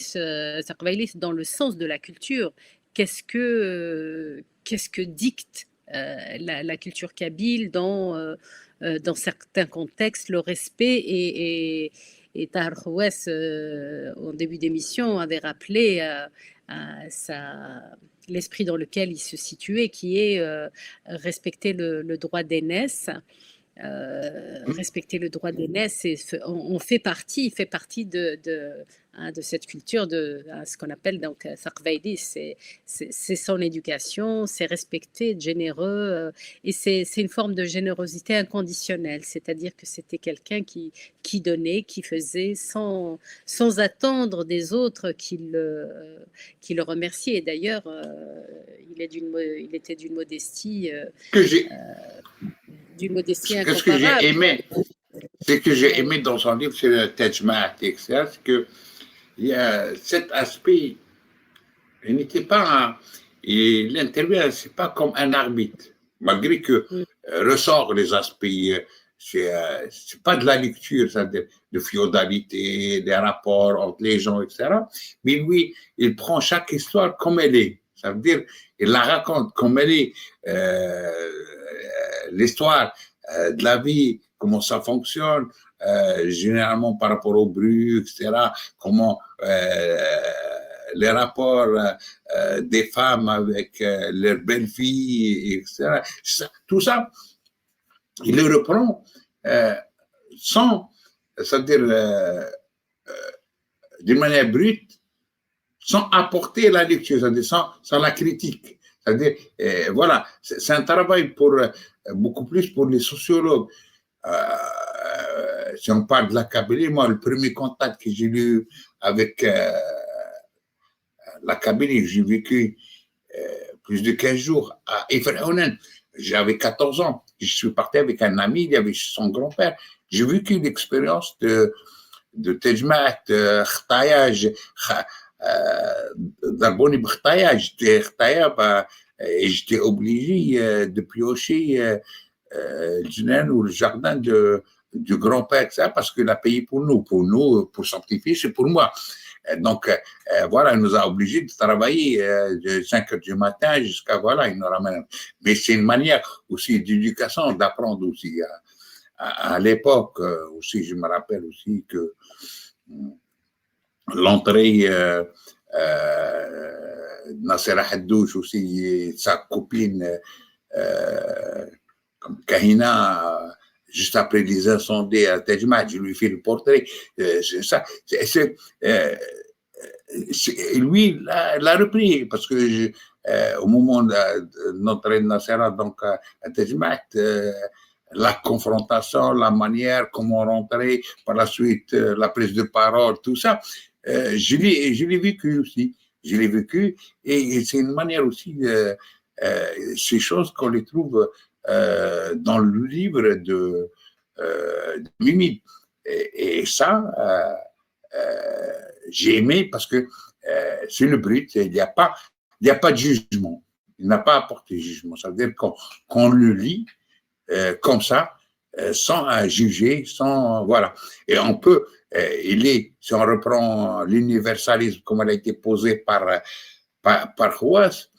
dans le sens de la culture. Qu'est-ce que dicte la culture kabyle dans certains contextes, le respect et Tahar Khouess, en début d'émission, avait rappelé l'esprit dans lequel il se situait, qui est respecter le droit d'aînesse. Respecter le droit d'aînesse, on fait partie de cette culture de ce qu'on appelle donc Sarvaïdi, c'est son éducation, c'est respecter, être généreux, et c'est une forme de générosité inconditionnelle, c'est-à-dire que c'était quelqu'un qui donnait, qui faisait sans attendre des autres qui le remerciaient. Et d'ailleurs, il était d'une modestie Ce que j'ai aimé, dans son livre sur le Taj Mahal, etc., c'est qu'il y a cet aspect, il n'était pas, il intervient, c'est pas comme un arbitre, malgré que ressort les aspects, c'est pas de la lecture, c'est-à-dire de féodalité, des rapports entre les gens, etc. Mais lui, il prend chaque histoire comme elle est. Ça veut dire, il la raconte comme elle est. L'histoire de la vie, comment ça fonctionne, généralement par rapport au bruit, etc., comment les rapports des femmes avec leurs belles-filles, etc. Tout ça, il le reprend sans, c'est-à-dire d'une manière brute, sans apporter la lecture, c'est-à-dire sans la critique. C'est-à-dire, voilà, c'est un travail beaucoup plus pour les sociologues. Si on parle de la Kabylie, moi, le premier contact que j'ai eu avec la Kabylie, j'ai vécu plus de 15 jours à Efraounen. J'avais 14 ans. Je suis parti avec un ami, il y avait son grand-père. J'ai vécu l'expérience de Tejmat, de Khtayaj, d'Arboni Bkhtaya. J'étais et j'étais obligé de piocher le jardin du grand-père, parce qu'il a payé pour nous, pour sanctifier, c'est pour moi. Donc, voilà, il nous a obligés de travailler de 5 heures du matin jusqu'à, voilà, il nous ramène. Mais c'est une manière aussi d'éducation, d'apprendre aussi. À l'époque aussi, je me rappelle aussi que l'entrée Nasser Haddouche aussi, et sa copine, comme Kahina, juste après les incendies à Taj Mahal, je lui fais le portrait. C'est ça. Lui, l'a repris, parce que au moment de notre Nasser, donc à Taj Mahal, la confrontation, la manière, comment rentrer, par la suite, la prise de parole, tout ça, je l'ai vécu aussi. Je l'ai vécu, et c'est une manière aussi, ces choses qu'on les trouve dans le livre de Mimi. Et ça, j'ai aimé parce que c'est le brut, il n'y a pas de jugement. Il n'a pas apporté jugement. Ça veut dire qu'on le lit comme ça, sans juger, sans voilà. Et on peut, si on reprend l'universalisme comme elle a été posée par Hawass,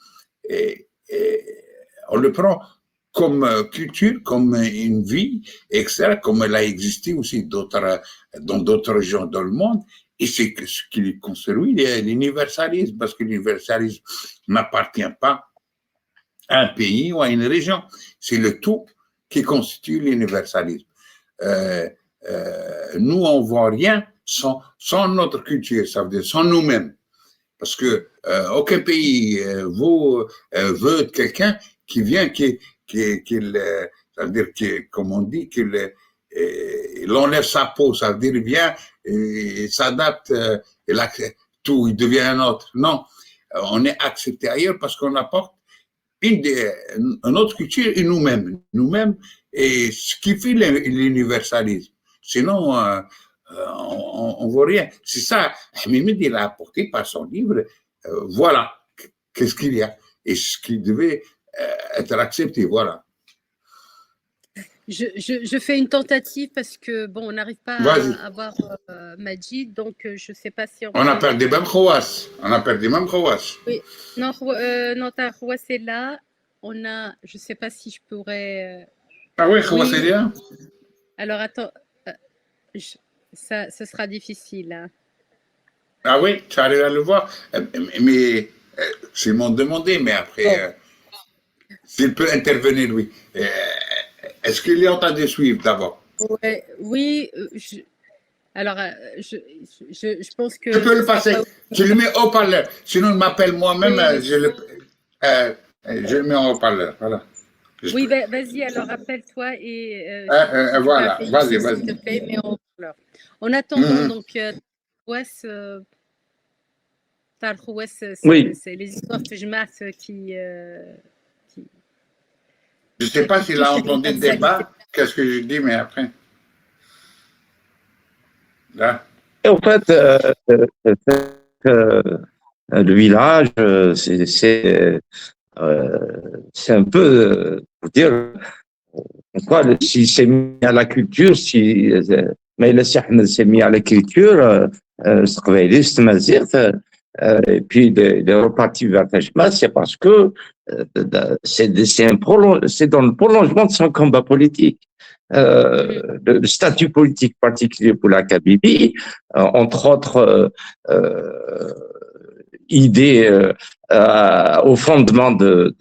on le prend comme culture, comme une vie, etc., comme elle a existé aussi dans d'autres régions dans le monde. Et c'est ce qui construit l'universalisme, parce que l'universalisme n'appartient pas à un pays ou à une région. C'est le tout qui constitue l'universalisme. Nous, on ne voit rien sans notre culture, ça veut dire sans nous-mêmes. Parce que aucun pays veut quelqu'un qui vient, ça veut dire, comme on dit, il enlève sa peau, ça veut dire, il vient, il s'adapte, tout, il devient un autre. Non, on est accepté ailleurs parce qu'on apporte une autre culture et nous-mêmes. Nous-mêmes, et ce qui fait l'universalisme. Sinon, on ne voit rien. C'est ça, Mehmed, il a apporté par son livre, voilà, qu'est-ce qu'il y a, et ce qui devait être accepté, voilà. Je fais une tentative parce que, bon, on n'arrive pas à avoir Majid, donc je ne sais pas si on a perdu même Hawass. Oui, non, Hawass est là. On a, je ne sais pas si je pourrais... Ah oui, Hawass est là. Alors, attends, ce sera difficile. Hein. Ah oui, tu arrives à le voir. Mais c'est m'ont demandé, mais après, s'il peut intervenir, lui. Est-ce qu'il est en train de suivre d'abord? Oui, alors, je pense que... Je peux le passer. Je le mets au haut-parleur. Sinon, il m'appelle moi-même. Oui. Je le mais en haut-parleur. Voilà. Oui, vas-y, alors appelle-toi et... voilà, vas-y. S'il te plaît, mais en haut-parleur. En attendant, donc, Hawass, c'est les histoires de Jmat qui... Je ne sais pas s'il a entendu le débat. Qu'est-ce que je dis, mais après. Là. Et en fait, le village, c'est un peu, pour dire, quoi, s'il s'est mis à la culture, mais le Ahmed s'est mis à la culture, et puis les repartis vers Tajma, c'est parce que c'est dans le prolongement de son combat politique. Le statut politique particulier pour la Kabylie, entre autres idées au fondement de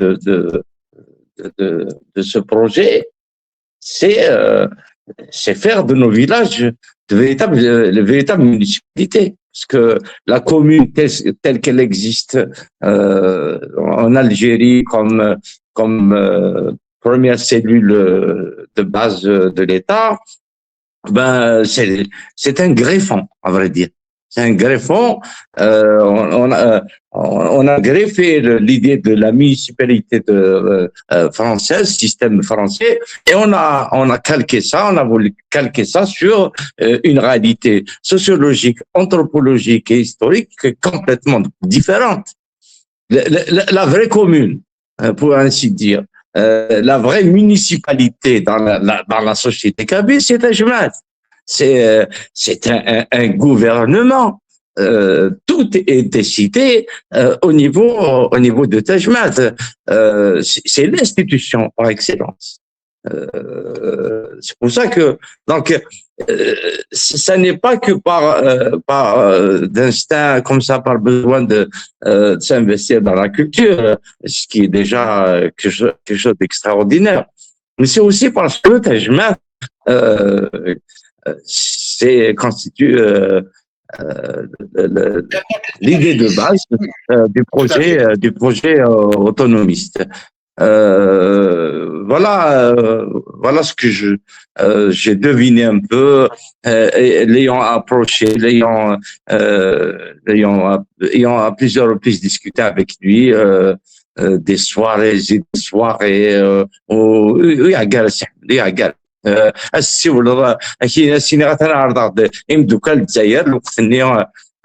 ce projet, c'est faire de nos villages de véritables municipalités. Parce que la commune telle qu'elle existe en Algérie comme première cellule de base de l'État, ben c'est un greffon, à vrai dire. C'est un greffon. On a greffé l'idée de la municipalité française, système français, et on a calqué ça, on a voulu calquer ça sur une réalité sociologique, anthropologique et historique complètement différente. La vraie commune, pour ainsi dire, la vraie municipalité dans la société kabyle, c'est Tajmat. C'est un gouvernement. Tout est décidé au niveau de Tajmat. C'est l'institution par excellence. C'est pour ça que donc ça n'est pas que par d'instinct comme ça, par besoin de s'investir dans la culture, ce qui est déjà quelque chose d'extraordinaire, mais c'est aussi parce que Tajma constitue l'idée de base du projet autonomiste. Voilà ce que j'ai deviné un peu, l'ayant approché, ayant à plusieurs reprises discuté avec lui, des soirées et des soirées,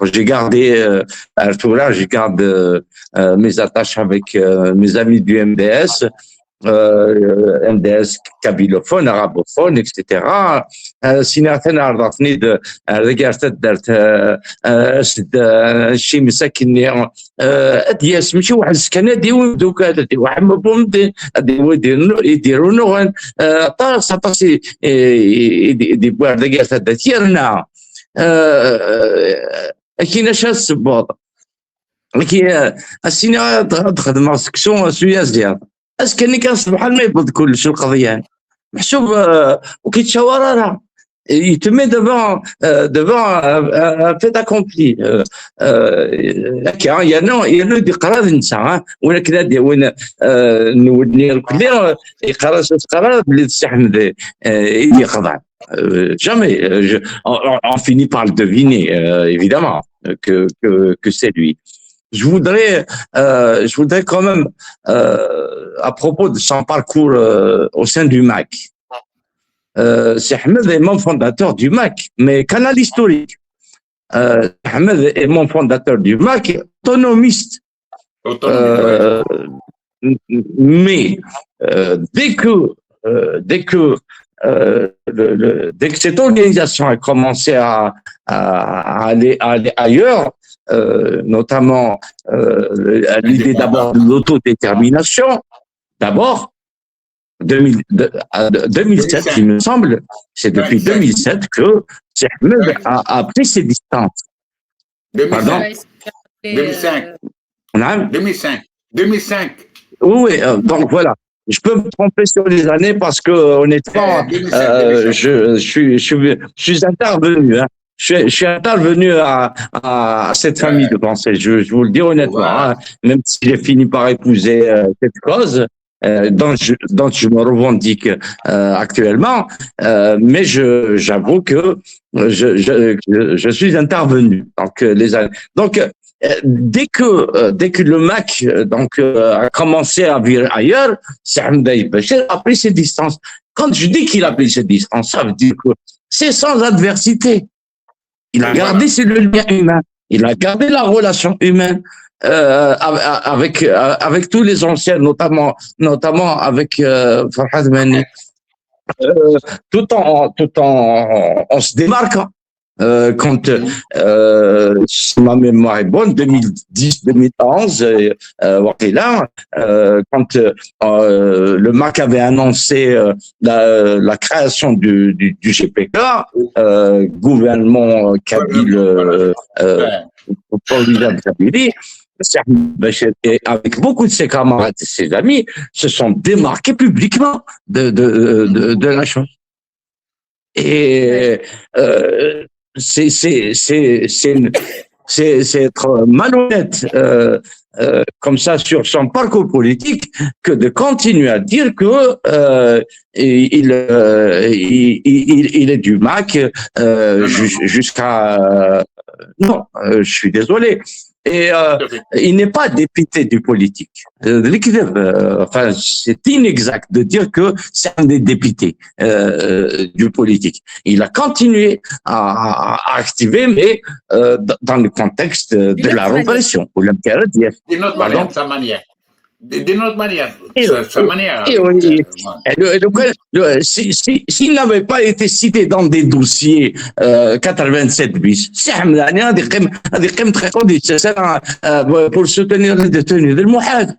j'ai gardé j'ai gardé mes attaches avec mes amis du MDS, MDS kabylophone, arabophone, etc. سيناتنا عرضتني رجعت درت شي مساكن دياس ماشي واحد السكن ديو دوك هذا واحد مبوم يديروا نغن طاسي دي بوار رجعت تيرنا كاين شا السبوط كي السينما تخدم سكسون سويا زياد اسكني كنصبح ما يبلد كلش القضيه محسوب وكيتشاور راه يتمي devant un fait accompli يا دي قرار نسى ولكن هذه وين نودني الكل يقرا قرار بلي تستحمل يقضى jamais on finit par le deviner évidemment que c'est lui. Je voudrais quand même, à propos de son parcours au sein du MAC, c'est Ahmed est mon fondateur du MAC, mais canal historique. Ahmed est mon fondateur du MAC, autonomiste. Mais dès que cette organisation a commencé à aller ailleurs, notamment l'idée d'abord de l'autodétermination, d'abord 2007, il me semble, c'est depuis 2007 que Ahmed a pris ses distances. 2005. Oui, donc voilà. Je peux me tromper sur les années parce que honnêtement, je suis intervenu. Hein. Je suis intervenu à cette famille de pensée. Je vous le dis honnêtement, hein, même si j'ai fini par épouser cette cause dont je me revendique actuellement, mais j'avoue que je suis intervenu. Donc dès que le MAC a commencé à virer ailleurs, Ahmed Bachir a pris ses distances. Quand je dis qu'il a pris ses distances, ça veut dire que c'est sans adversité. Il a gardé le lien humain, il a gardé la relation humaine avec tous les anciens, notamment avec Farhad Mani, tout en se démarquant. Quand si ma mémoire est bonne, 2010-2011, quand le MAC avait annoncé la création du GPK, gouvernement kabyle, avec beaucoup de ses camarades et ses amis, se sont démarqués publiquement de la chose. Et c'est être malhonnête comme ça sur son parcours politique que de continuer à dire que il est du MAC jusqu'à non, je suis désolé. Et il n'est pas député du politique. Enfin, c'est inexact de dire que c'est un des députés du politique. Il a continué à activer, mais dans le contexte de la répression. D'une autre manière, sa manière. D'une autre manière, sa manière. S'il n'avait pas été cité dans des dossiers 87 bis, c'est Hamdani pour soutenir les détenus de Mouhad.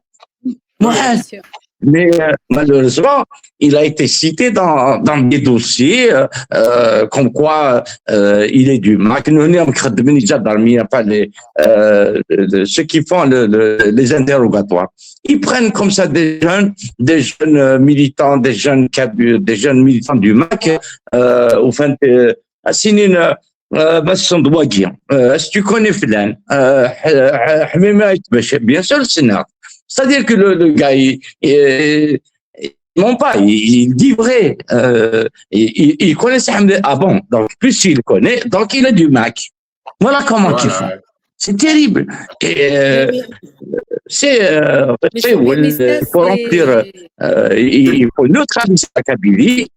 Mais malheureusement, il a été cité dans des dossiers comme quoi il est du MAC. Nous, ceux qui font les interrogatoires. Ils prennent comme ça des jeunes militants, des jeunes militants du MAC, au fin de سنين بس صندوقية. Est-ce que tu connais Flan? Hamima Itbach, bien sûr, le Sénat. C'est-à-dire que le gars, il ment pas, il dit vrai. Il connaît Hamid. Ah bon, donc plus il connaît, donc il a du Mac. Voilà comment ils font. C'est terrible. C'est il faut remplir, il faut neutraliser la Kabylie.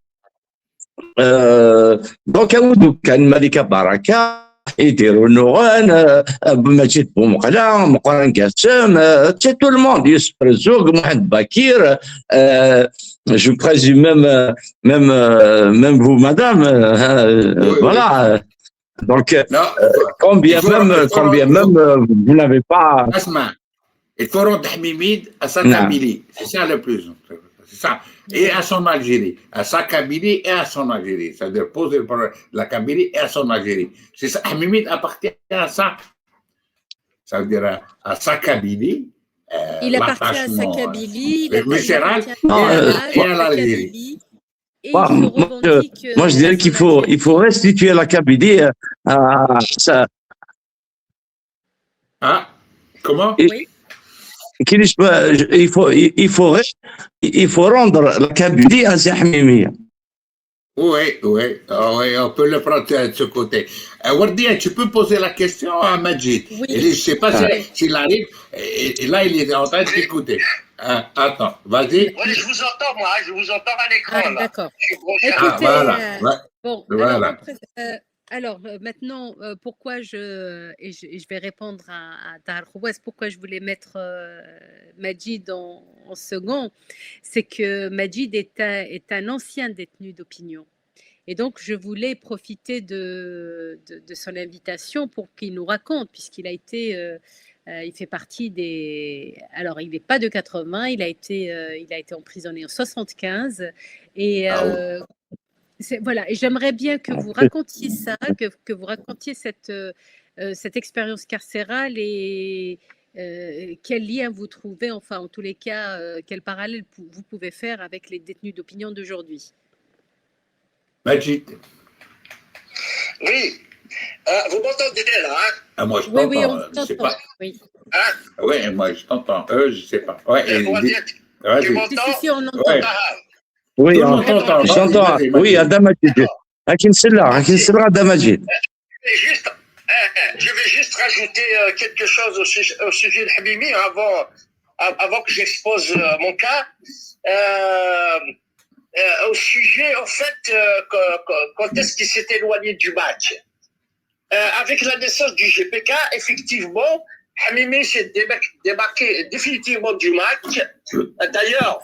Donc, كان ملكة بركة يديروا نوران مجيد بومقلا مقارن قاسم tout le monde Youssef Razzouk Mohamed Bakir je présume même vous madame voilà donc quand bien même vous n'avez pas il faut rendre Hamimid à sa Kabylie, c'est ça le plus, c'est ça. Et à son Algérie, à sa Kabylie et à son Algérie. C'est-à-dire poser le problème la Kabylie et à son Algérie. C'est ça, Hamimid appartient à ça. Ça veut dire à sa Kabylie. Il appartient à sa Kabylie, viscéral et à l'Algérie. Moi, je dirais qu'il faut restituer la Kabylie à ça. Ah, comment? Oui. Il faut rendre la Kabylie à Hamimia. Oui, on peut le prendre de ce côté. Wardia, tu peux poser la question à Majid. Oui. Je ne sais pas s'il arrive. Et là, il est en train de t'écouter. Attends, vas-y. Oui, je vous entends, moi. Je vous entends à l'écran. D'accord. Écoutez, voilà. Alors maintenant, pourquoi je vais répondre à Tahar Khouass, pourquoi je voulais mettre Majid en second, c'est que Majid est un ancien détenu d'opinion. Et donc, je voulais profiter de son invitation pour qu'il nous raconte, puisqu'il a été, il fait partie des... Alors, il n'est pas de 80, il a été emprisonné en 75. Et... voilà, et j'aimerais bien que vous racontiez ça, que vous racontiez cette expérience carcérale et quel lien vous trouvez, enfin en tous les cas, quel parallèle vous pouvez faire avec les détenus d'opinion d'aujourd'hui. Majid. Oui, vous m'entendez là, hein? Moi je t'entends, oui, on je sais pas. Oui. Hein? Oui, moi je t'entends, je sais pas. Ouais, tu m'entends? Si, on entend. Oui, j'entends. Oui, Adam Majid. Adam Majid. Je vais juste rajouter quelque chose au sujet de Hamimi avant que j'expose mon cas. Au sujet, en fait, quand est-ce qu'il s'est éloigné du match? Avec la naissance du GPK, effectivement, Hamimi s'est débarqué définitivement du match. D'ailleurs,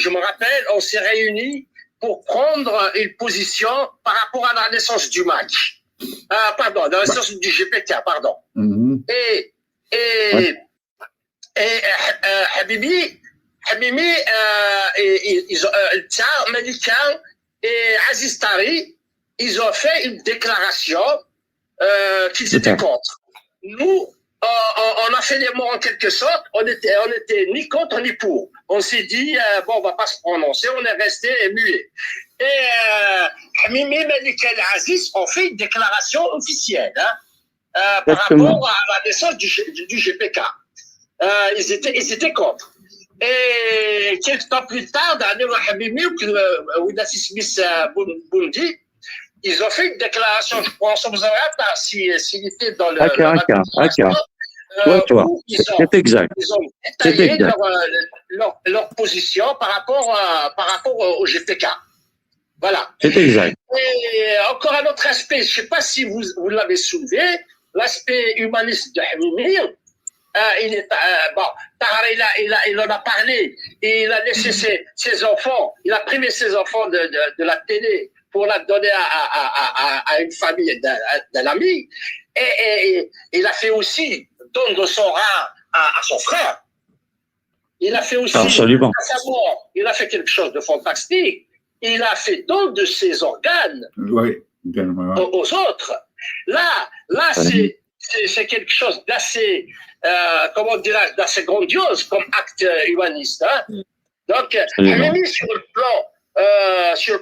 je me rappelle, on s'est réunis pour prendre une position par rapport à la naissance du match. La naissance du GPK, pardon. Mm-hmm. Habibi, Malika et Aziz Tari, ils ont fait une déclaration qu'ils étaient contre. Nous, on a fait les mots en quelque sorte, on était ni contre ni pour. On s'est dit, on va pas se prononcer, on est resté muet. Et Hamimi, Malika et Aziz ont fait une déclaration officielle par rapport à la naissance du GPK. Ils étaient contre. Et quelques temps plus tard, dans Hamimi ou Nassi Smith Boundi, ils ont fait une déclaration, je pense, vous avez s'il était dans le... C'est exact. Ils ont détaillé leur position par rapport au GPK. Voilà. C'est exact. Et encore un autre aspect, je ne sais pas si vous l'avez soulevé, l'aspect humaniste de Hamimi. Tahar, il en a parlé, et il a laissé ses enfants, il a primé ses enfants de la télé pour la donner à une famille d'un ami, et il a fait aussi don de son rein à son frère. Il a fait aussi, Absolument. à sa mort, il a fait quelque chose de fantastique. Il a fait don de ses organes aux autres. Là, c'est quelque chose d'assez, comment dirais-je, d'assez grandiose comme acte humaniste. Hein. Donc, même sur le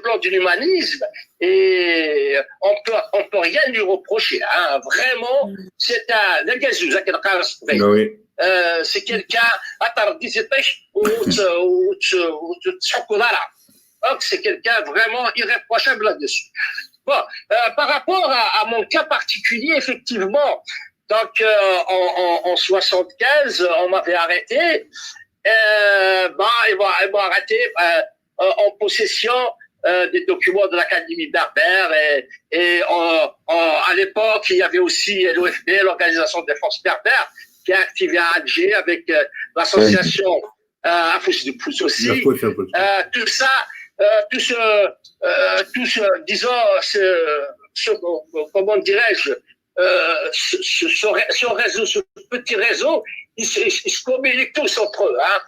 plan de l'humanisme, et on peut rien lui reprocher. Hein. Vraiment, c'est un c'est quelqu'un donc c'est quelqu'un vraiment irréprochable là-dessus. Bon, par rapport à mon cas particulier, effectivement, donc en 75, on m'avait arrêté. Ils m'ont arrêté en possession des documents de l'Académie berbère et à l'époque, il y avait aussi l'OFB, l'Organisation de défense berbère, qui est activée à Alger avec l'association Afous de Pousse aussi. Tout ça, disons, comment dirais-je, ce réseau, ce petit réseau, ils se communiquent tous entre eux. Hein.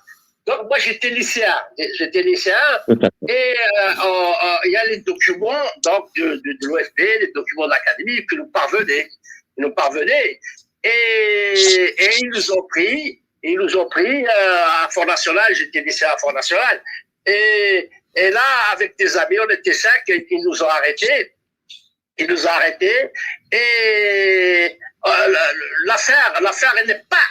Donc moi j'étais lycéen et il y a les documents donc de l'OFB, les documents de l'Académie qui nous parvenaient et ils nous ont pris à Front National. J'étais lycéen à Front National et là avec des amis on était 5 et ils nous ont arrêtés et l'affaire elle n'est pas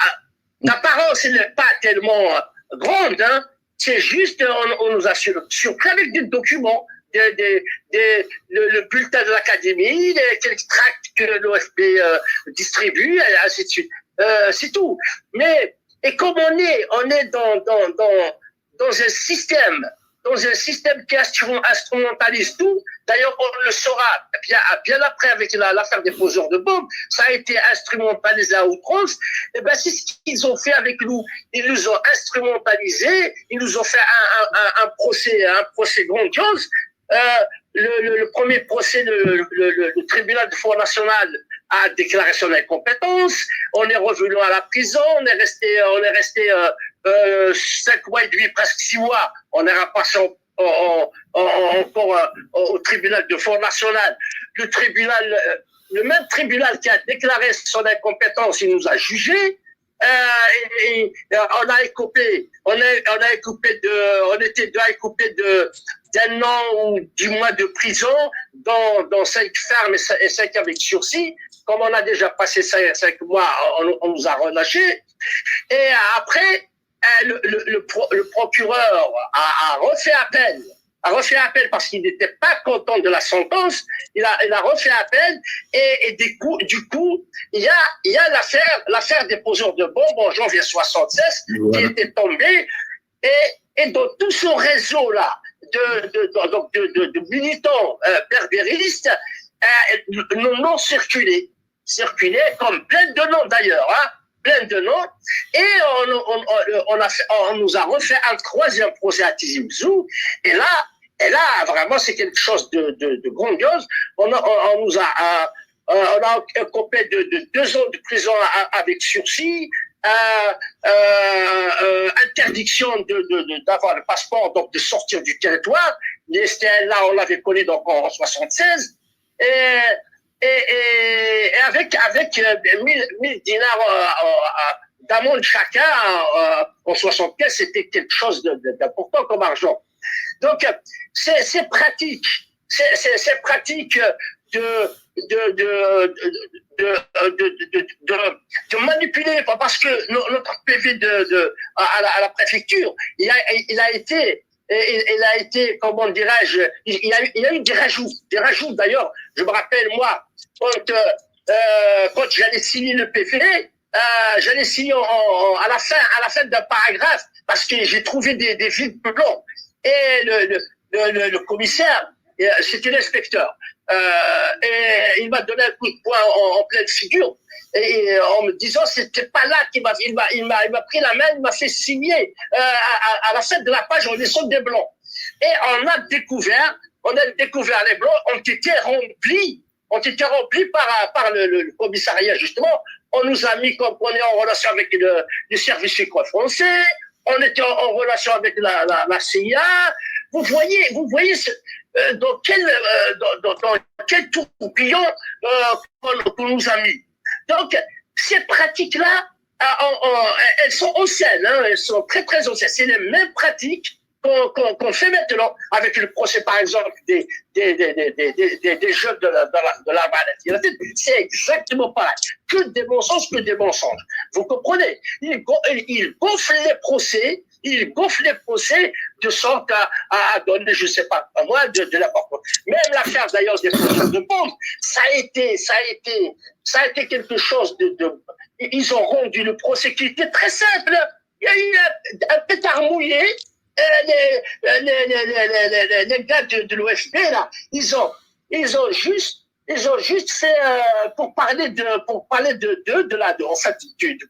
d'apparence, elle n'est pas tellement grande, hein. C'est juste, on nous a surpris avec des documents, le bulletin de l'Académie, quelques tracts que l'OFB distribue, et ainsi de suite. C'est tout. Mais, et comme on est dans un système qui instrumentalise tout. D'ailleurs, on le saura bien après avec l'affaire des poseurs de bombes. Ça a été instrumentalisé à outrance. Et ben, c'est ce qu'ils ont fait avec nous. Ils nous ont instrumentalisés. Ils nous ont fait un procès grandiose. Le premier procès, le tribunal du Front National a déclaré son incompétence. On est revenu à la prison. On est resté 5 mois et demi, presque 6 mois. On est repassé encore au tribunal du Front National. Le même tribunal qui a déclaré son incompétence, il nous a jugés. On a écopé. On était deux à écoper d'un an ou 10 mois de prison, dans 5 fermes et 5 avec sursis. Comme on a déjà passé 5 mois, on nous a relâchés. Et après, le procureur a refait appel parce qu'il n'était pas content de la sentence. Il a refait appel et du coup, il y a l'affaire des poseurs de bombes en janvier 76 qui était tombée et dans tout ce réseau-là de militants berbéristes, non circulé comme plein de noms d'ailleurs, hein, plein de noms, et on nous a refait un 3e procès à Tizi Ouzou, et là vraiment c'est quelque chose de grandiose. On a écopé de 2 ans de prison avec sursis, interdiction d'avoir le passeport, donc de sortir du territoire. Les STL là on l'avait connu donc en 76 et avec 1000 dinars d'amende chacun en 75, c'était quelque chose d'important comme argent. Donc c'est pratique de manipuler, parce que notre PV à la préfecture, il a été, comment dirais-je, il y a eu des rajouts d'ailleurs. Je me rappelle, moi, quand j'allais signer le PV, j'allais signer à la fin d'un paragraphe, parce que j'ai trouvé des vides blancs. Et le commissaire, c'était l'inspecteur, et il m'a donné un coup de poing en pleine figure, et en me disant c'était pas là il m'a pris la main, il m'a fait signer à la fin de la page en laissant des blancs. Et on a découvert les blancs ont été remplis par le commissariat, justement. On nous a mis comme on est en relation avec le service secret français. on était en relation avec la CIA. Vous voyez dans quel tourbillon qu'on nous a mis. Donc, ces pratiques-là, elles sont anciennes, hein, elles sont très, très anciennes. C'est les mêmes pratiques qu'on fait maintenant avec le procès, par exemple, des jeunes de la Valette. C'est exactement pareil. Que des mensonges, que des mensonges. Vous comprenez? Ils gonflent les procès, de sorte à donner, je ne sais pas moi, de l'importance. Même l'affaire d'ailleurs des projets de bombes, ça a été quelque chose ils ont rendu le procès qui était très simple. Il y a eu un pétard mouillé. Les gars de l'OFP là, ils ont juste fait pour parler du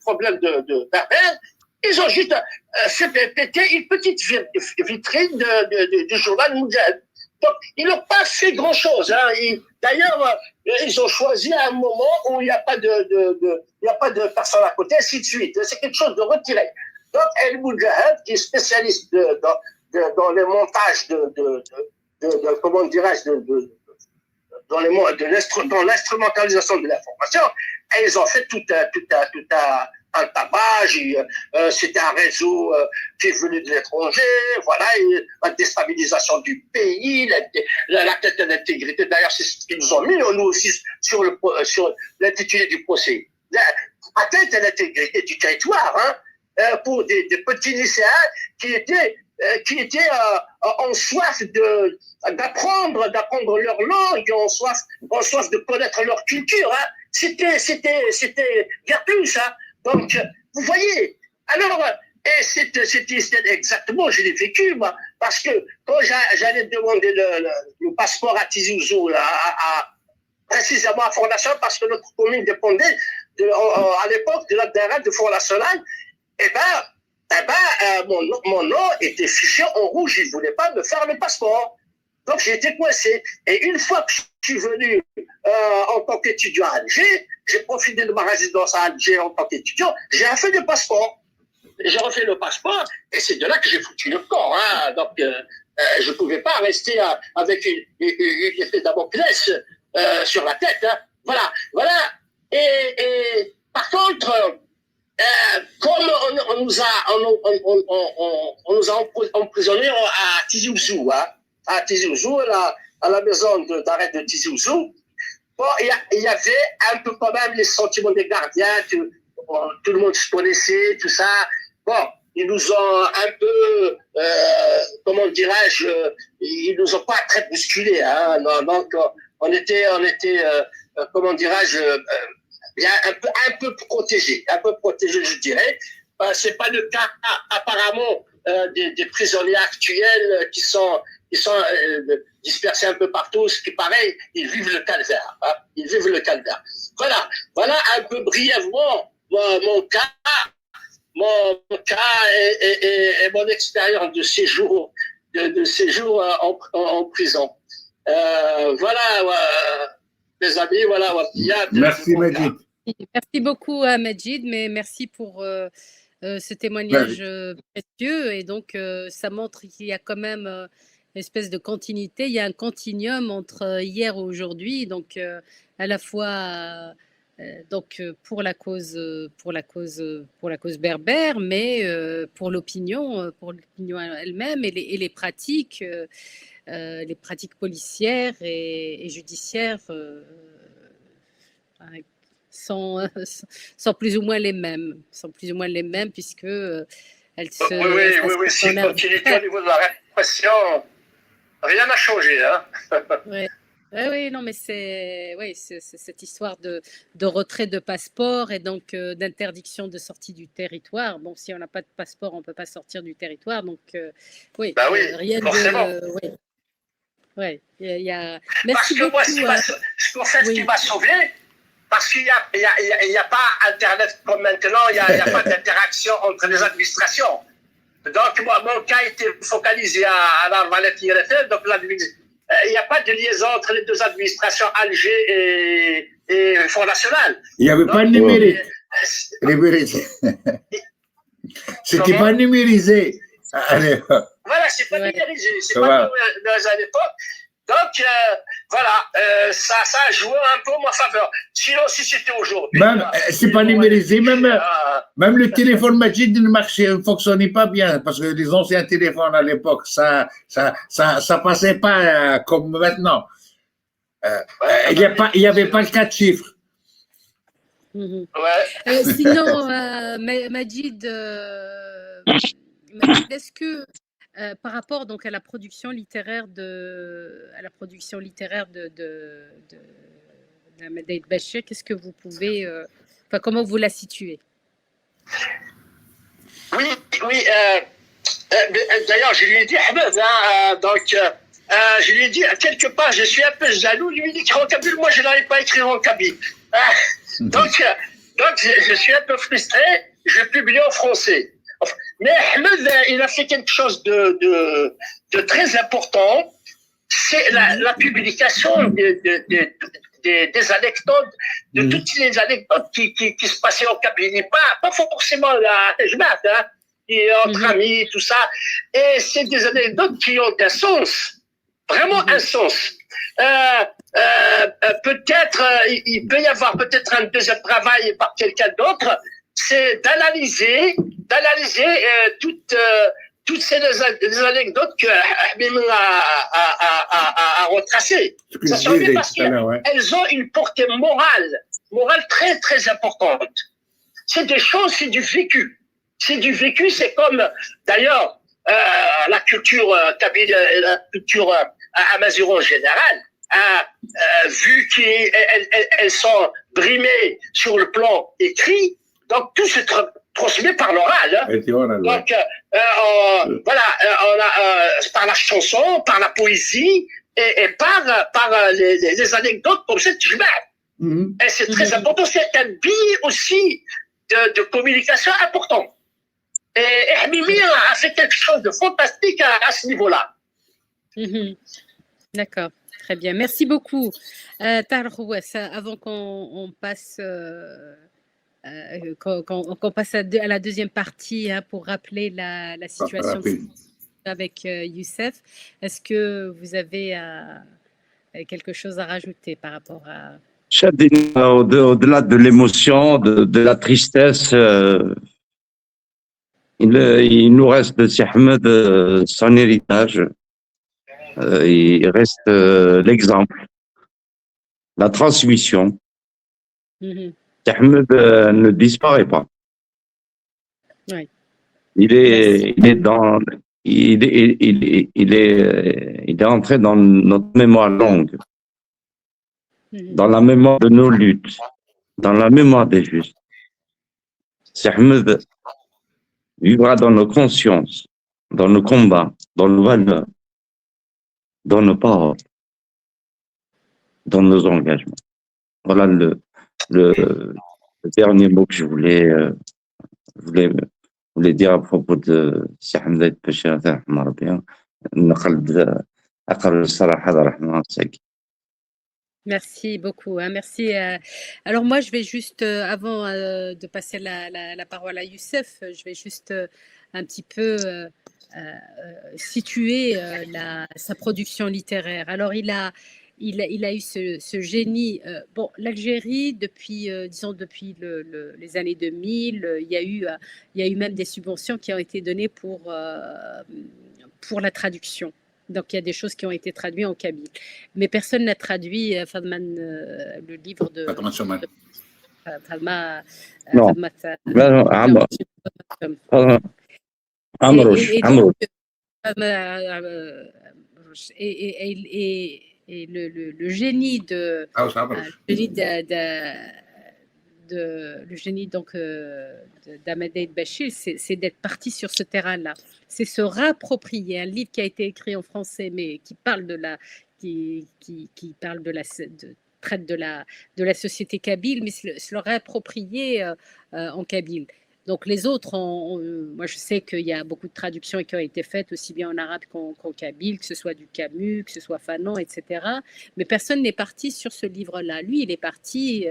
problème de Berbère, ils ont juste fait péter une petite vitrine du journal mondial. Donc ils n'ont pas fait grand chose. Hein. D'ailleurs, ils ont choisi un moment où il n'y a pas de personne à côté, ainsi de suite. C'est quelque chose de retiré. Donc, El Moudjahid, qui est spécialiste dans les montages comment dirais-je, dans l'instrumentalisation de l'information, et ils ont fait tout un tapage. C'était un réseau qui est venu de l'étranger, voilà, la déstabilisation du pays, la tête de l'intégrité. D'ailleurs, c'est ce qu'ils nous ont mis, nous aussi, sur l'intitulé du procès. La tête de l'intégrité du territoire, hein, pour des petits lycéens qui étaient en soif d'apprendre leur langue, en soif de connaître leur culture. Hein. C'était bien plus. Hein. Donc, vous voyez. Alors, et c'était exactement, je l'ai vécu, moi, parce que quand j'allais demander le passeport à Tizi Ouzou, précisément à Fort National, parce que notre commune dépendait à l'époque de la DRA de Fort National, mon nom était fiché en rouge. Ils ne voulaient pas me faire le passeport. Donc, j'ai été coincé. Et une fois que je suis venu en tant qu'étudiant à Alger, j'ai profité de ma résidence à Alger en tant qu'étudiant, j'ai refait le passeport. J'ai refait le passeport et c'est de là que j'ai foutu le corps. Hein. Donc, je ne pouvais pas rester avec une épée Damoclès sur la tête. Hein. Voilà. Et par contre... comme on nous a emprisonnés à Tizi Ouzou, hein, à la maison d'arrêt de Tizi Ouzou, bon, il y avait un peu quand même les sentiments des gardiens, tout le monde se connaissait, tout ça. Bon, ils nous ont un peu, comment dirais-je, ils nous ont pas très bousculés, hein, donc on était, comment dirais-je, un peu protégé, je dirais. C'est pas le cas apparemment des prisonniers actuels qui sont dispersés un peu partout. Ce qui paraît, ils vivent le calvaire. Hein. Ils vivent le calvaire. Voilà un peu brièvement mon cas et mon expérience de séjour en prison. Voilà, les amis, voilà. Merci, Majid. Merci beaucoup à Majid, mais merci pour ce témoignage précieux. Et donc, ça montre qu'il y a quand même une espèce de continuité. Il y a un continuum entre hier et aujourd'hui. Donc, à la fois pour la cause berbère, mais pour l'opinion elle-même et les pratiques policières et judiciaires sont plus ou moins les mêmes, puisque elles se... Oui, c'est une continuité au niveau de la répression. Rien n'a changé, hein. Oui, non, mais c'est cette histoire de retrait de passeport et donc d'interdiction de sortie du territoire. Bon, si on n'a pas de passeport, on ne peut pas sortir du territoire, donc rien forcément. Il y a... Merci beaucoup. Parce que moi, ce qui m'a sauvé, parce qu'il n'y a pas Internet comme maintenant, il n'y a pas d'interaction entre les administrations. Donc, mon cas était focalisé à la Valette IRFL, donc il n'y a pas de liaison entre les deux administrations, Alger et Front National. Il n'y avait pas de numérique. C'était pas numérisé à l'époque. Voilà, c'est pas Ouais. numérisé, c'est Ouais. pas numérisé à l'époque. Donc, voilà, ça a joué un peu en ma faveur. Sinon, si c'était aujourd'hui... Même, c'est pas numérisé, même le téléphone Magic ne fonctionnait pas bien, parce que les anciens téléphones à l'époque, ça passait pas comme maintenant. Il y avait pas le 4 chiffres. Mhm. Ouais. Sinon, Majid, est-ce que par rapport donc à la production littéraire de Ahmed Bachir, qu'est-ce que vous pouvez, enfin comment vous la situez? Oui, d'ailleurs, je lui ai dit, Ahmed, je lui ai dit, quelque part, je suis un peu jaloux, lui, il écrit en kabyle, moi, je n'arrive pas à écrire en kabyle. Donc, je suis un peu frustré, je publie en français. Mais Ahmed, il a fait quelque chose de très important, c'est la publication des anecdotes, de toutes les anecdotes qui se passaient en Kabylie. Pas forcément la Tajmat, entre amis, tout ça. Et c'est des anecdotes qui ont un sens, vraiment un sens. Peut-être, il peut y avoir peut-être un deuxième travail par quelqu'un d'autre, c'est d'analyser toutes ces anecdotes que Habib a retracées. Ça se fait parce qu'elles ont une portée morale très, très importante. C'est des choses, c'est du vécu. C'est du vécu, c'est comme, d'ailleurs, la culture kabyle et la culture amazigh en général, vu qu'elles sont brimées sur le plan écrit, donc tout se transmet par l'oral. Donc, voilà, par la chanson, par la poésie et par les anecdotes comme cette Jum'a. Et c'est très important, c'est un billet aussi de communication important. Et Habimi a fait quelque chose de fantastique à ce niveau-là. D'accord, très bien. Merci beaucoup. Tahar Khouass, avant qu'on passe... qu'on passe à la deuxième partie pour rappeler la situation avec Youssef, est-ce que vous avez quelque chose à rajouter par rapport à... Au-delà de l'émotion, de la tristesse, il nous reste de Si Ahmed son héritage. Il reste l'exemple, la transmission. Ahmed ne disparaît pas. Oui. Il est entré dans notre mémoire longue, dans la mémoire de nos luttes, dans la mémoire des justes. Ahmed vivra dans nos consciences, dans nos combats, dans nos valeurs, dans nos paroles, dans nos engagements. Voilà le dernier mot que je voulais dire à propos de Si Ahmed Bachir. Merci beaucoup. Merci. Alors moi, je vais juste, avant de passer la parole à Youssef, je vais juste un petit peu situer sa production littéraire. Alors il a eu ce génie. Bon, l'Algérie, disons depuis les années 2000, il y a eu même des subventions qui ont été données pour la traduction. Donc, il y a des choses qui ont été traduites en kabyle. Mais personne n'a traduit Fadman, le livre de Fadma. Non. Et le génie d'Ahmed Bachir, c'est d'être parti sur ce terrain-là. C'est se réapproprier un livre qui a été écrit en français, mais qui parle traite de la société kabyle, mais se le réapproprier en kabyle. Donc les autres, moi je sais qu'il y a beaucoup de traductions qui ont été faites aussi bien en arabe qu'en kabyle, que ce soit du Camus, que ce soit Fanon, etc. Mais personne n'est parti sur ce livre-là. Lui, il est parti.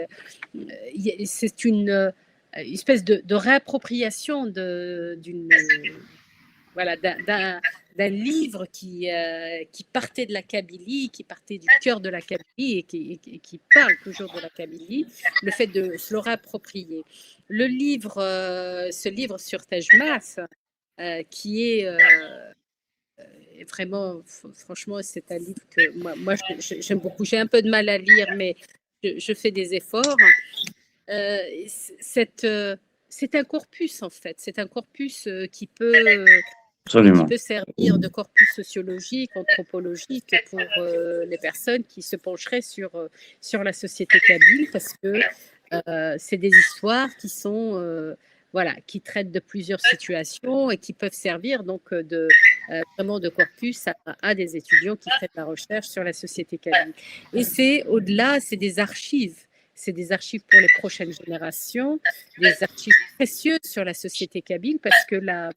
C'est une une espèce de réappropriation d'un livre qui partait de la Kabylie, qui partait du cœur de la Kabylie et qui parle toujours de la Kabylie, le fait de se le réapproprier. Ce livre sur Tejmas, qui est vraiment, franchement, c'est un livre que moi j'aime beaucoup. J'ai un peu de mal à lire, mais je fais des efforts. C'est un corpus, en fait. C'est un corpus qui peut servir de corpus sociologique, anthropologique pour les personnes qui se pencheraient sur la société kabyle, parce que c'est des histoires qui sont qui traitent de plusieurs situations et qui peuvent servir donc vraiment de corpus à des étudiants qui font de la recherche sur la société kabyle. Et c'est au-delà, c'est des archives. C'est des archives pour les prochaines générations, des archives précieuses sur la société kabyle, parce que la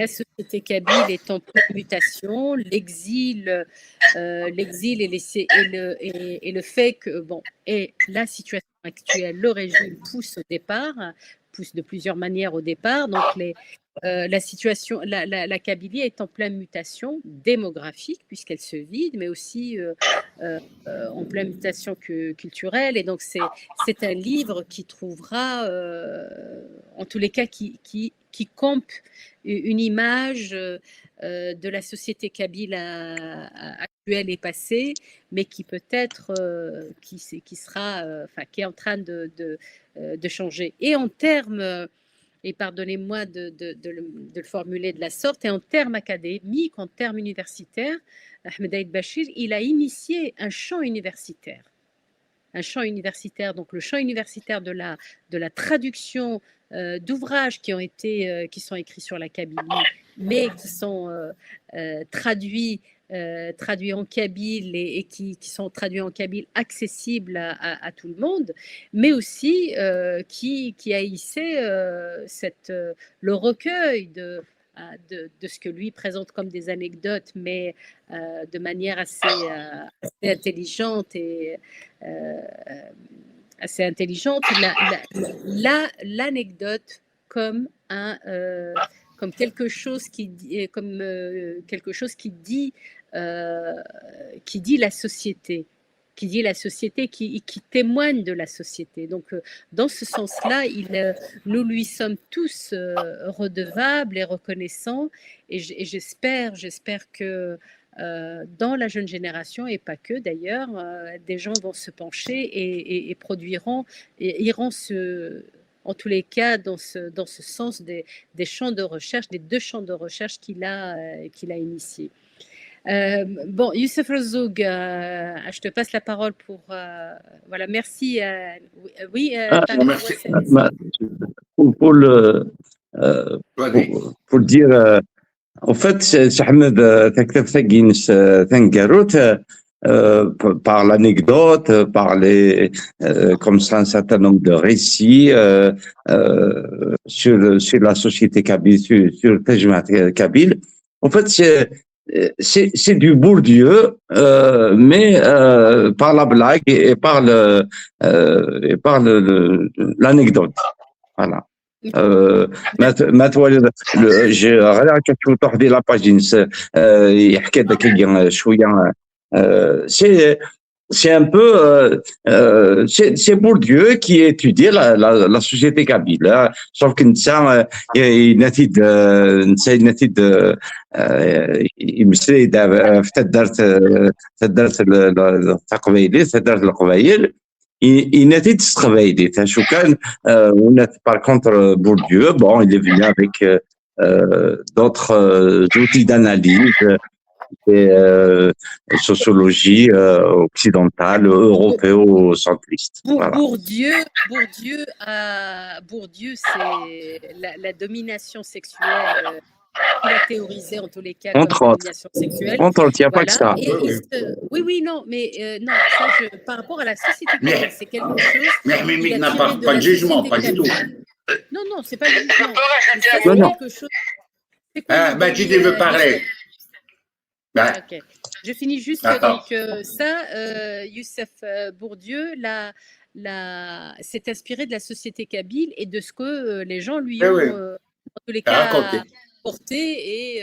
société kabyle est en pleine mutation, l'exil et le fait que, et la situation actuelle, le régime pousse de plusieurs manières au départ, donc la situation, la Kabylie est en pleine mutation démographique puisqu'elle se vide, mais aussi en pleine mutation culturelle. Et donc c'est un livre qui trouvera, en tous les cas, qui campe une image de la société kabyle actuelle et passée, mais qui peut-être qui est en train de changer. Et en termes et pardonnez-moi de le formuler de la sorte, et en termes académiques, en termes universitaires, Ahmed Aïd Bachir, il a initié un champ universitaire. Donc le champ universitaire de la traduction d'ouvrages qui sont écrits sur la Kabylie, mais qui sont traduits en kabyle et qui sont traduits en kabyle accessibles à tout le monde, mais aussi qui haïssait le recueil de ce que lui présente comme des anecdotes, mais de manière assez intelligente et assez intelligente, l'anecdote comme quelque chose qui dit la société, qui témoigne de la société. Donc, dans ce sens-là, nous lui sommes tous redevables et reconnaissants. Et j'espère que dans la jeune génération, et pas que d'ailleurs, des gens vont se pencher et produiront, et iront en tous les cas dans ce sens des champs de recherche, des 2 champs de recherche qu'il a initiés. Youssef Razzouk, je te passe la parole pour voilà, merci. Oui, merci. Pour le dire, en fait, Cheikh Ahmed تكتب ثقينش ثنقروت par l'anecdote, par comme ça, un certain nombre de récits sur la société kabyle, sur le Tejmas kabyle. En fait, c'est du Bourdieu, mais par la blague et par l'anecdote. Voilà. ما توالد غير كتشوف تحضي لاباجين يحكي داك شويه c'est un peu c'est Bourdieu qui étudie la société kabyle, sauf que نتا ينتيد يمسلي في تدرت التقبيلي تدرت القبائل ينتيد تستقبيلي شو كان par contre Bourdieu, il est venu avec d'autres outils d'analyse et sociologie occidentale, européo-centriste. Voilà. Bourdieu, c'est la domination sexuelle qu'il a théorisé en tous les cas. Entre autres, il n'y a pas que ça. Oui, non, mais non, ça, par rapport à la société kabyle, c'est quelque chose. Mais n'a pas de jugement, pas du tout. Non, c'est pas du jugement. C'est quelque chose. Majid veut parler. Okay. Je finis juste D'accord. donc ça, Youssef Bourdieu s'est inspiré de la société kabyle et de ce que les gens lui Oui, ont, oui, en tous les à raconter. cas, porté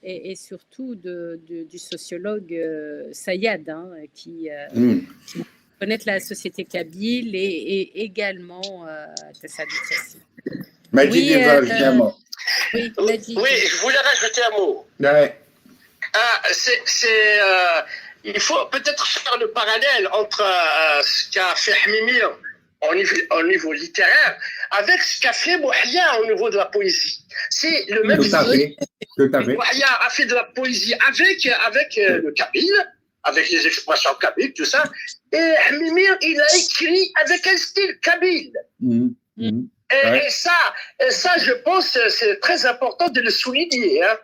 et surtout du sociologue Sayad, hein, qui connaît la société kabyle et également Tassadou Tracey. Majid, Oui, il va rajouter un mot. Oui, Majid. Oui, je voulais rajouter un mot. Ouais. Il faut peut-être faire le parallèle entre ce qu'a fait Hamimir au niveau littéraire avec ce qu'a fait Bouhia au niveau de la poésie. C'est le même Tout à fait. Tout à fait. Bouhia a fait de la poésie avec le kabyle, avec les expressions kabyles, tout ça. Et Hamimir, il a écrit avec un style kabyle. Et ça, je pense, c'est très important de le souligner. Hein.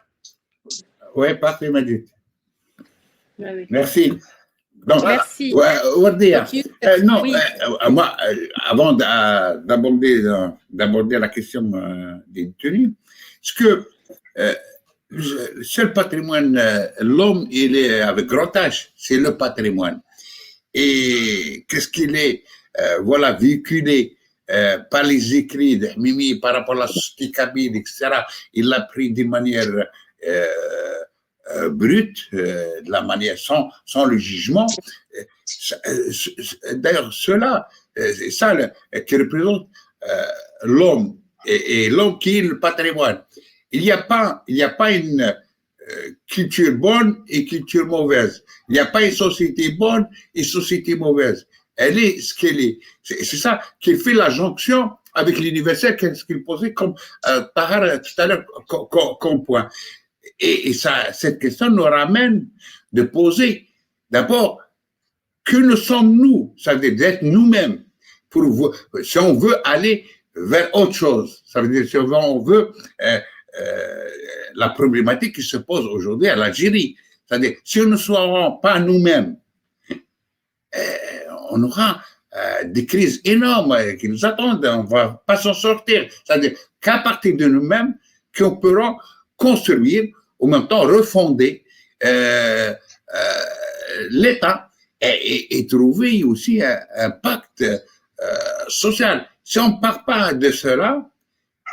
Oui, parfait, Majid. Oui. Merci. Donc, merci. Wardia, non, oui. moi, avant d'aborder la question des détenus, parce que le seul patrimoine, l'homme, il est avec grand H, c'est le patrimoine. Et qu'est-ce qu'il est, voilà, véhiculé par les écrits de Mimi par rapport à la société kabyle, etc. Il l'a pris d'une manière brute, de la manière sans le jugement. D'ailleurs, cela, c'est ça qui représente l'homme et l'homme qui est le patrimoine. Il n'y a pas une culture bonne et culture mauvaise. Il n'y a pas une société bonne et société mauvaise. Elle est ce qu'elle est. C'est ça qui fait la jonction avec l'universel, qu'est-ce qu'il posait comme Tahar tout à l'heure comme point. Et cette question nous ramène de poser d'abord que nous sommes-nous, ça veut dire d'être nous-mêmes, si on veut aller vers autre chose, ça veut dire si on veut la problématique qui se pose aujourd'hui à l'Algérie, c'est-à-dire si nous ne serons pas nous-mêmes, on aura des crises énormes qui nous attendent, on ne va pas s'en sortir, c'est-à-dire qu'à partir de nous-mêmes, qu'on pourra construire, en même temps refonder l'État et trouver aussi un pacte social. Si on ne part pas de cela,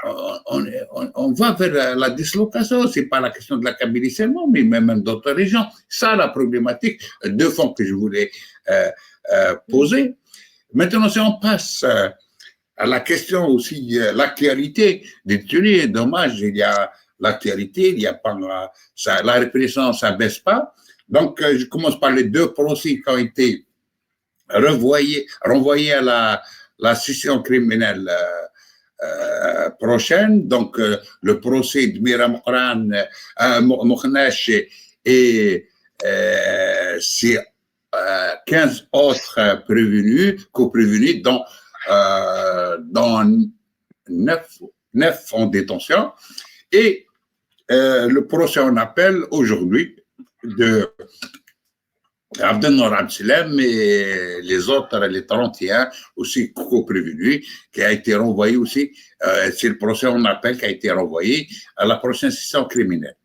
on va vers la dislocation. Ce n'est pas la question de la Kabylie seulement, mais même d'autres régions. Ça, la problématique de fond que je voulais poser. Maintenant, si on passe à la question aussi, l'actualité des détenus, dommage, il y a l'actualité, il n'y a pas la répression, ça ne baisse pas. Donc, je commence par les deux procès qui ont été renvoyés à la session criminelle prochaine. Donc, le procès de Miram Mokhnache et c'est 15 autres co-prévenus, dont 9 en détention. Et le procès en appel aujourd'hui de Abdelnour Abdelem et les autres, les 31 aussi co-prévenus, qui a été renvoyé aussi, c'est le procès en appel qui a été renvoyé à la prochaine session criminelle.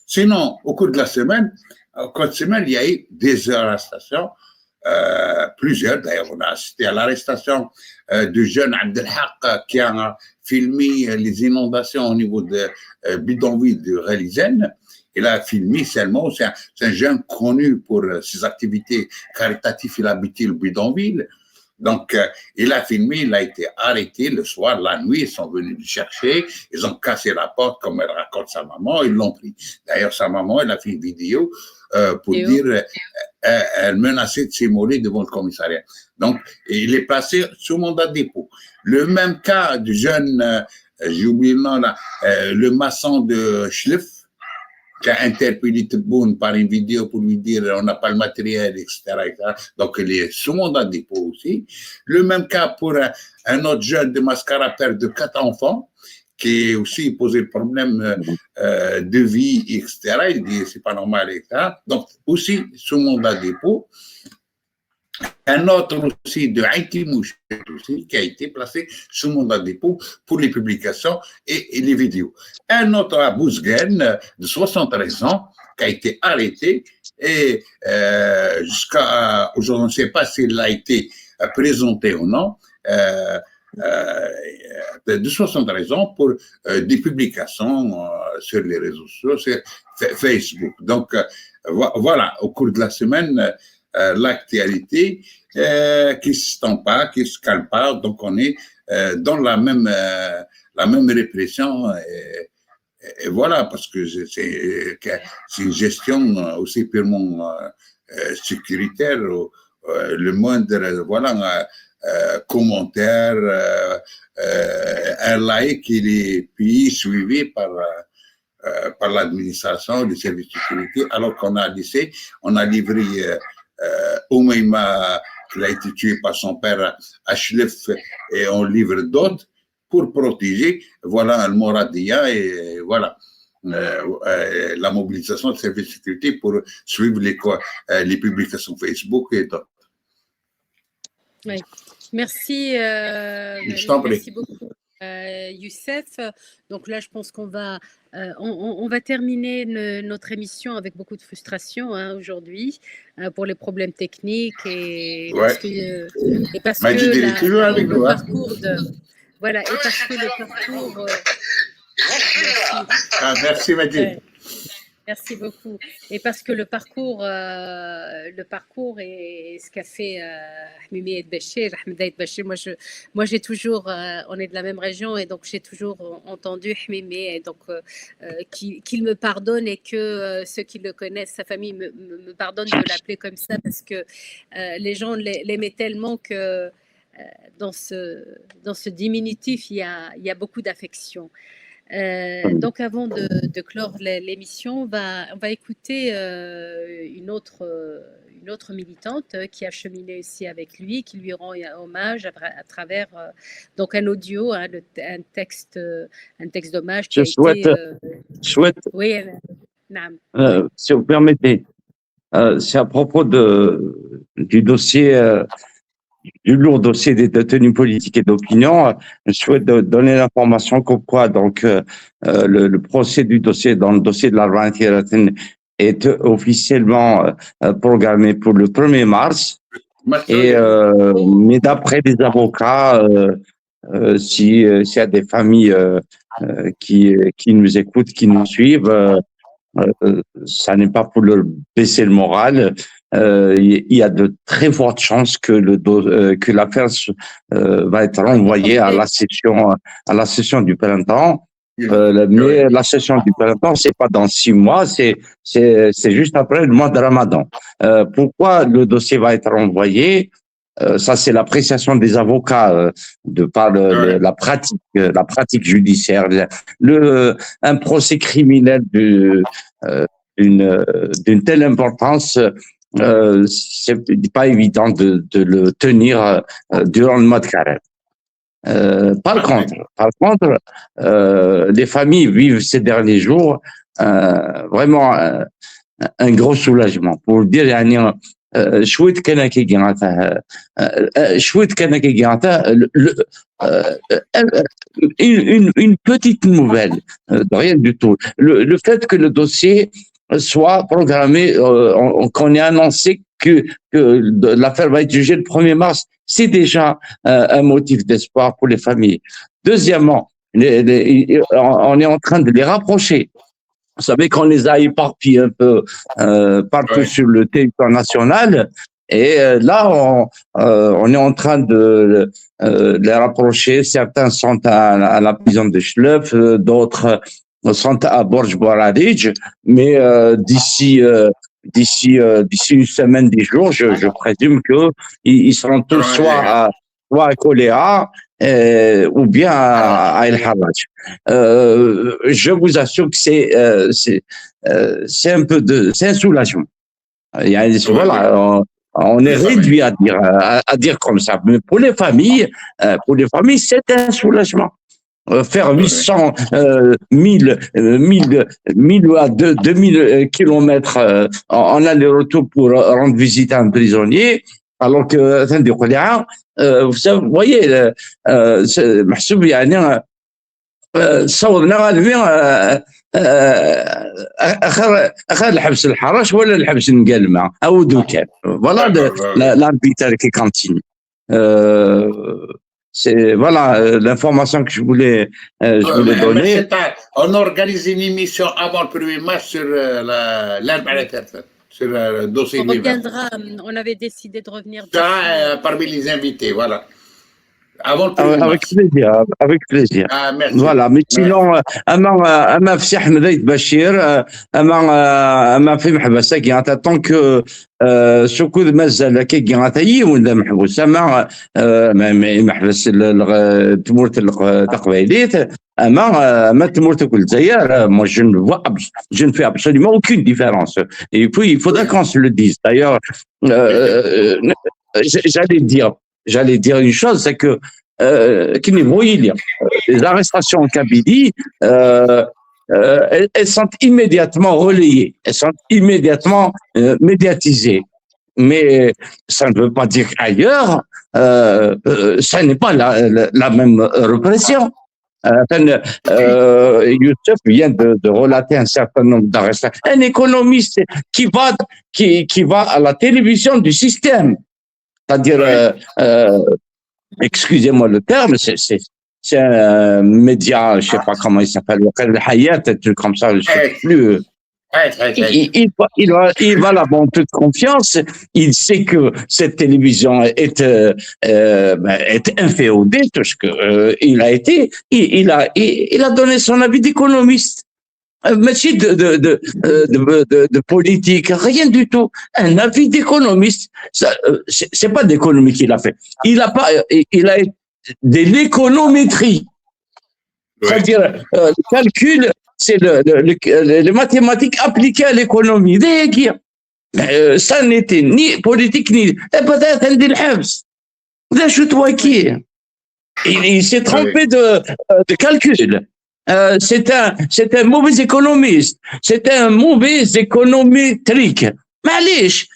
Sinon, au cours de la semaine, il y a eu des arrestations, plusieurs, d'ailleurs, on a assisté à l'arrestation du jeune Abdelhaq qui a filmé les inondations au niveau de bidonville de Relizène. Il a filmé seulement, c'est un jeune connu pour ses activités caritatives, il habitait le bidonville. Donc, il a filmé, il a été arrêté le soir, la nuit, ils sont venus le chercher, ils ont cassé la porte, comme elle raconte sa maman, ils l'ont pris. D'ailleurs, sa maman, elle a fait une vidéo pour dire, elle menaçait de s'immoler devant le commissariat. Donc, il est placé sous mandat de dépôt. Le même cas du jeune, j'ai oublié le nom là, le maçon de Schliff, qui a interpellé Tebboune par une vidéo pour lui dire on n'a pas le matériel, etc., etc. Donc, il est sous mandat de dépôt aussi. Le même cas pour un autre jeune de Mascara, père de 4 enfants, qui aussi posé le problème de vie, etc. Il dit c'est pas normal, etc. Donc, aussi sous mandat de dépôt. Un autre aussi de Haïti Mouchet aussi, qui a été placé sous mandat de dépôt pour les publications et les vidéos. Un autre à Bouzguen de 73 ans qui a été arrêté Et jusqu'à aujourd'hui, on ne sait pas s'il a été présenté ou non. De 60 raisons pour des publications sur les réseaux sociaux, sur Facebook. Donc, voilà, au cours de la semaine, l'actualité qui ne se tend pas, qui ne se calme pas. Donc, on est dans la même répression. Et voilà, parce que c'est une gestion aussi purement sécuritaire. Le moindre, voilà, commentaire, un like, il est puis suivi par l'administration, les services de sécurité, alors qu'on a laissé, on a livré Oumaima, qui a été tué par son père à Chlef, et on livre d'autres pour protéger, voilà, le Moradia, et voilà. La mobilisation des services de sécurité pour suivre les publications Facebook et d'autres. Oui. Merci, merci beaucoup, Youssef. Donc là, je pense qu'on va, on va terminer notre émission avec beaucoup de frustration aujourd'hui pour les problèmes techniques et parce que le parcours de voilà et parce que le parcours. Merci Majid. Merci beaucoup. Et parce que le parcours est ce qu'a fait Hmimi El Bachir, Ahmeda El Bachir. Moi, j'ai toujours, on est de la même région et donc j'ai toujours entendu Hmimi et donc qu'il me pardonne et que ceux qui le connaissent, sa famille me pardonne de l'appeler comme ça parce que les gens l'aimaient tellement que dans ce diminutif, il y a beaucoup d'affection. Donc, avant de clore l'émission, on va écouter une autre militante qui a cheminé aussi avec lui, qui lui rend hommage à travers donc un audio, un texte d'hommage. Je souhaite. Oui, si vous permettez, c'est à propos du dossier. Du lourd dossier des détenus politiques et d'opinion, je souhaite donner l'information comme quoi donc le procès du dossier dans le dossier de la est officiellement programmé pour le 1er mars. Et mais d'après les avocats, s'il y a des familles qui nous écoutent, qui nous suivent, ça n'est pas pour leur baisser le moral. Il y a de très fortes chances que l'affaire va être renvoyée à la session du printemps. Mais la session du printemps, c'est pas dans 6 mois, c'est juste après le mois de Ramadan. Pourquoi le dossier va être renvoyé? Ça, c'est l'appréciation des avocats de par la pratique judiciaire. Un procès criminel d'une telle importance, c'est pas évident de le tenir durant le mois de carême. Par contre, les familles vivent ces derniers jours vraiment un gros soulagement. Pour le dire, شوية كان une petite nouvelle, rien du tout. Le fait que le dossier soit programmé, qu'on ait annoncé que l'affaire va être jugée le 1er mars, c'est déjà un motif d'espoir pour les familles. Deuxièmement, on est en train de les rapprocher. Vous savez qu'on les a éparpillés un peu partout sur le territoire national. Et là, on est en train de les rapprocher. Certains sont à la prison de Chlef, d'autres sont à Borj Bouaradj. Mais d'ici une semaine, 10 jours, je présume qu'ils seront tous soit à Koléa, ou bien à El Harraj. Je vous assure que c'est un soulagement. Voilà, on est réduit à dire comme ça. Mais pour les familles, c'est un soulagement. Faire 800, 1000 à 2000 kilomètres en aller-retour pour rendre visite à un prisonnier, alors que, vous voyez, صورنا غالبا اخر الحبس الحرش ولا الحبس المقلمه او دوكان فوالا l'arbitre qui continue. C'est voilà l'information que je voulais donner. On organise une émission avant le premier match sur l'herbe à la carte, sur le dossier On de l'hiver. reviendra, on avait décidé de revenir Ça, parmi les invités, voilà. Avant le premier avec match. plaisir, avec plaisir. Ah, merci. Voilà, mais sinon, أما في سي أحمد عيد بشير أما في محبسة كي tant que شكون مازال كي كي ولا محبوس أما محبس تمورت التقبيليت أما تمورت كل الجزائر moi je ne fais absolument aucune différence et puis il faudra qu'on se le dise d'ailleurs j'allais dire une chose, c'est que les arrestations en Kabylie, elles sont immédiatement relayées, elles sont immédiatement médiatisées. Mais ça ne veut pas dire qu'ailleurs, ça n'est pas la même répression. Youssef vient de relater un certain nombre d'arrestations. Un économiste qui va à la télévision du système, c'est-à-dire, excusez-moi le terme, c'est un média, je ne sais pas comment il s'appelle, le Hayat, un truc comme ça, je ne sais plus. Il va là-bas en toute confiance, il sait que cette télévision est inféodée, tout ce qu'il a été, il a donné son avis d'économiste. Merci de politique, rien du tout. Un avis d'économiste, c'est pas d'économie qu'il a fait. Il a de l'économétrie. C'est-à-dire, le calcul, c'est les mathématiques appliquées à l'économie. Ça n'était ni politique, ni, peut-être, un dilhabs. Il s'est trompé de calcul. C'est un mauvais économiste, c'est un mauvais économétrique. معليش,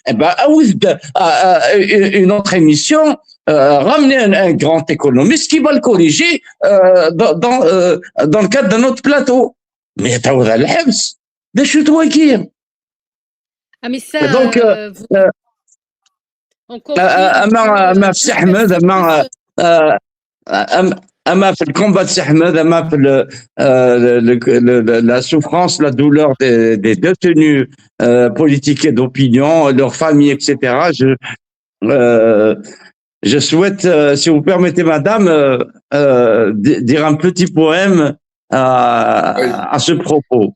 une autre émission, ramener un grand économiste qui va le corriger dans le cadre d'un autre plateau. Mais تعوض على الحبس ده شو تواكير. Ah mais ça, Donc أما في أحمد أما في الكومبات سي أحمد أما في la souffrance, la douleur des détenus politiques et d'opinion, leurs familles, etc. Je souhaite, si vous permettez, madame, dire un petit poème à ce propos.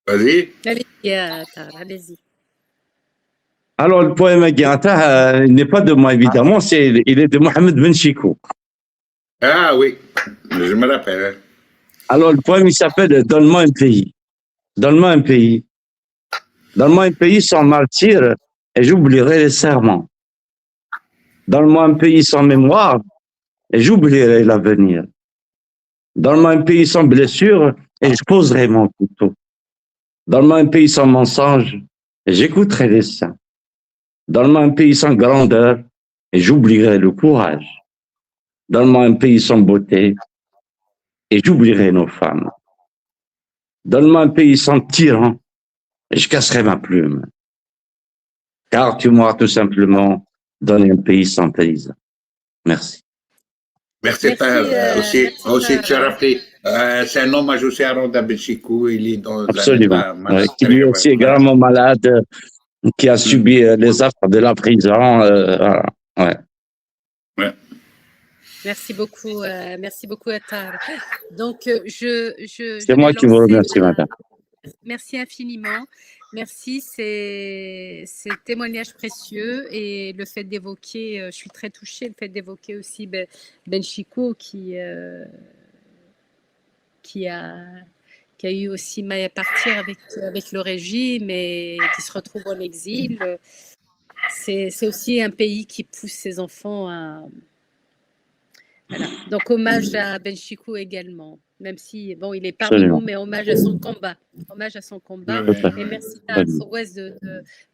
Vas-y. Allez-y. Alors, le poème il n'est pas de moi, évidemment, il est de Mohamed Ben Chikou. Ah oui, je me rappelle. Alors, le poème, il s'appelle « Donne-moi un pays ». Donne-moi un pays. Donne-moi un pays sans martyr et j'oublierai les serments. Donne-moi un pays sans mémoire et j'oublierai l'avenir. Donne-moi un pays sans blessure et je poserai mon couteau. Donne-moi un pays sans mensonge et j'écouterai les saints. Donne-moi un pays sans grandeur et j'oublierai le courage. Donne-moi un pays sans beauté et j'oublierai nos femmes. Donne-moi un pays sans tyran et je casserai ma plume. Car tu m'auras tout simplement donné un pays sans paysans. Merci. Merci, aussi tu as rappelé. C'est un hommage aussi à Randa Ben Chikou. Il est dans absolument. Qui lui aussi est gravement malade, qui a subi les affres de la prison. Voilà. Ouais. Ouais. Merci beaucoup, Attar. Donc, c'est moi qui vous remercie, madame. Merci infiniment. Merci, c'est témoignage précieux et le fait d'évoquer, je suis très touchée, le fait d'évoquer aussi Ben Chikou qui a eu aussi mal à partir avec le régime et qui se retrouve en exil. C'est aussi un pays qui pousse ses enfants à... Voilà. Donc, hommage à Ben Chikou également, même si, bon, il est parmi nous, mais hommage à son combat. Hommage à son combat. Et merci à Fawaz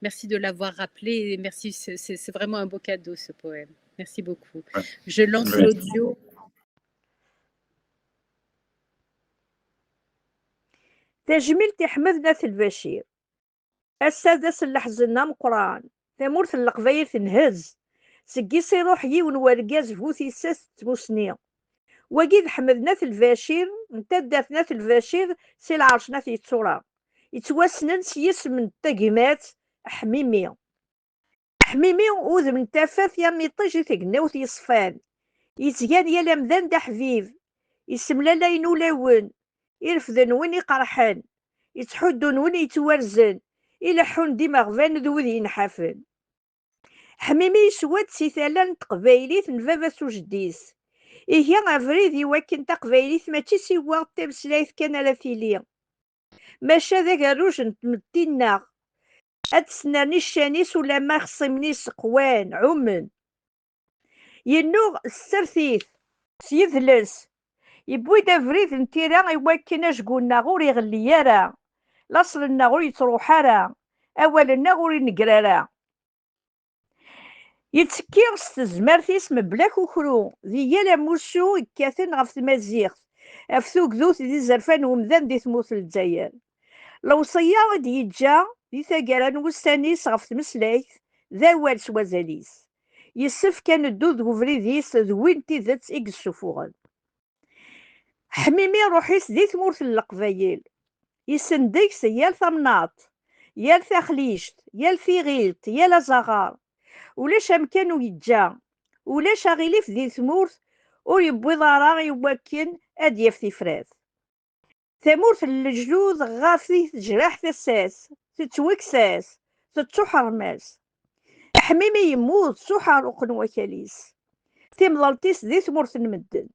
merci de l'avoir rappelé. Et merci, c'est vraiment un beau cadeau, ce poème. Merci beaucoup. Je lance l'audio. تجميل تحمدنا في البشير السادس اللحزنا مقران ثمورث القبايل تنهز سقيس يروح يون ورقاز فوثي ساس تموسني وقيد حمدنا في البشير امتدتنا في البشير سي العرشنا في التراب يتوسنن سيس من التقيمات حميمي وذ من تافاث يا ميطيجي تقناوث يصفان يتقان يا لمدان دا حبيب يسملا لاين ولاون يرفدن وين يقرحان يتحدون وين يتوارزن يلحون ديما غفان ذو ذي ينحافن حميمي يسواد سيثالان تقبايليت نفافا سوجديس إيه غفريدي وكن تقبايليت ماشي سوا تمسلايث كان لا فيلي ماشا ذاك الروج نتمتينا أتسناني الشانيس ولا ما خصمنيس قوان عمن ينوغ السرثيث سيذلس يبوي دافريد نتيرا يوكن أشقولنا غور يغلي يارا لاصلنا غور يتروحارا أولنا غور ينقرارا يتكير ستزمارتيس مبلاك وكرو ذي يالا موسو يكاثن غف تمازيغ أفثوك ذوث دي زرفان ومذان دي ثموث الجزائر لو صياغ دي يتجا دي ثقاران وستانيس غف تمسلايث ذا والس وزاليس يسف كان الدود غفريديس ذوين تيذات إقسوفوغن حميمي روحيس دي ثمورث القبايل يسنديكس يال ثمناط يال ثخليشت يال ثيغيلت يال زغار ولاش امكانو يتجا ولاش غيليف دي ثمورث ويبوي ضرا يوكن اديف ثفراث ثمورث الجلود غافي تجراح ثساس تتوكساس تتحرماس حميمي يموت سحر وقنوكاليس تمضلتيس دي ثمورث المدن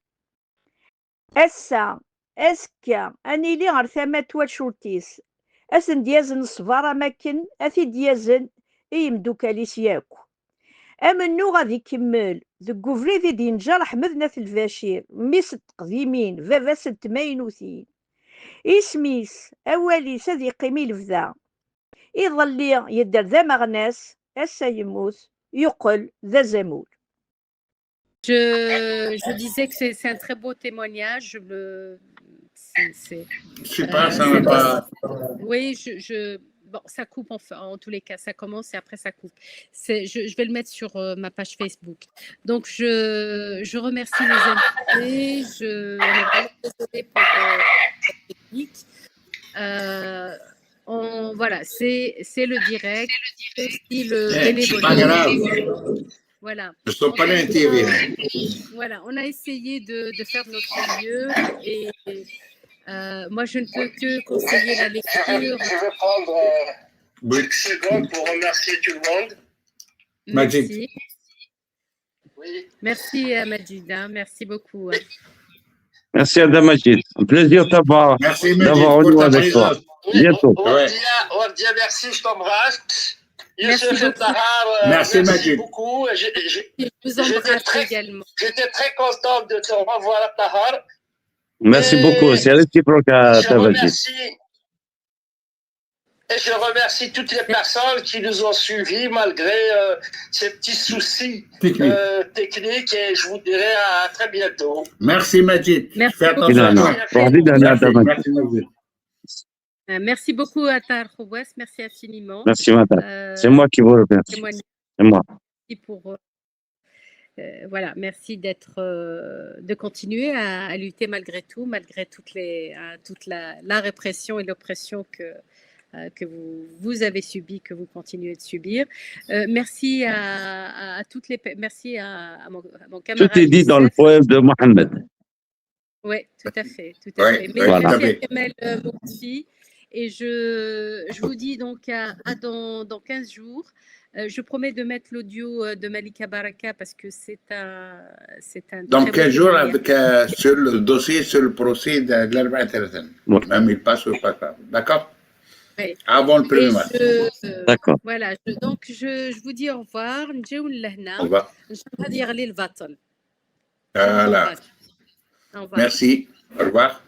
أسا أسكا أني لي غير ثمات والشورتيس أسن ديازن الصفارة ماكن أثي ديازن إيمدوكاليس ياكو أمنو غادي يكمل ذك وفريدي دي نجار حمدنا في البشير ميس التقديمين فافاس التماينوثين إسميس أولي سادي قيمي لفذا يظل يدر ذا مغناس أسا يموت يقل ذا زمول. Je disais que c'est un très beau témoignage. Oui, bon, ça coupe en tous les cas, ça commence et après ça coupe. Je vais le mettre sur ma page Facebook. Donc, je remercie les invités. On est vraiment désolé pour la technique. Voilà, c'est le direct, c'est aussi le bénévolat. Pas grave. Voilà. Je ne suis pas l'intérêt. Voilà, on a essayé de faire de notre mieux et moi je ne peux que conseiller la lecture. Je vais prendre 5 secondes pour remercier tout le monde. Merci. Oui. Merci à Majid, merci beaucoup. Merci à Majid. Un plaisir d'avoir eu avec toi. Bientôt. Wardia, merci, je t'embrasse. Merci Majid. Beaucoup. Je vous embrasse également. J'étais très content de te revoir à Tahar. Merci beaucoup. C'est réciproque à Majid. Et je remercie toutes les personnes qui nous ont suivis malgré ces petits soucis techniques et je vous dirai à très bientôt. Merci Majid. Merci beaucoup. Merci beaucoup à Tahar Khouass, merci infiniment. Merci madame. C'est moi qui vous remercie. C'est moi. Pour, voilà, merci de continuer à lutter malgré tout, malgré toute la répression et l'oppression que vous avez subi, que vous continuez de subir. Merci à toutes les merci à mon camarade. Tout est dit dans le poème de Mohamed. Oui, tout à fait. Ouais, Mais voilà. merci à Kamel Moursi. Et je vous dis donc dans 15 jours, je promets de mettre l'audio de Malika Baraka parce que c'est un dans 15 jours avec sur le dossier, sur le procès de l'Arba Terratin. Même il passe au pas. D'accord? Oui. Avant le premier match. D'accord. Voilà, donc je vous dis au revoir. Au revoir. Je vais dire le Vatal. Voilà. Merci. Au revoir.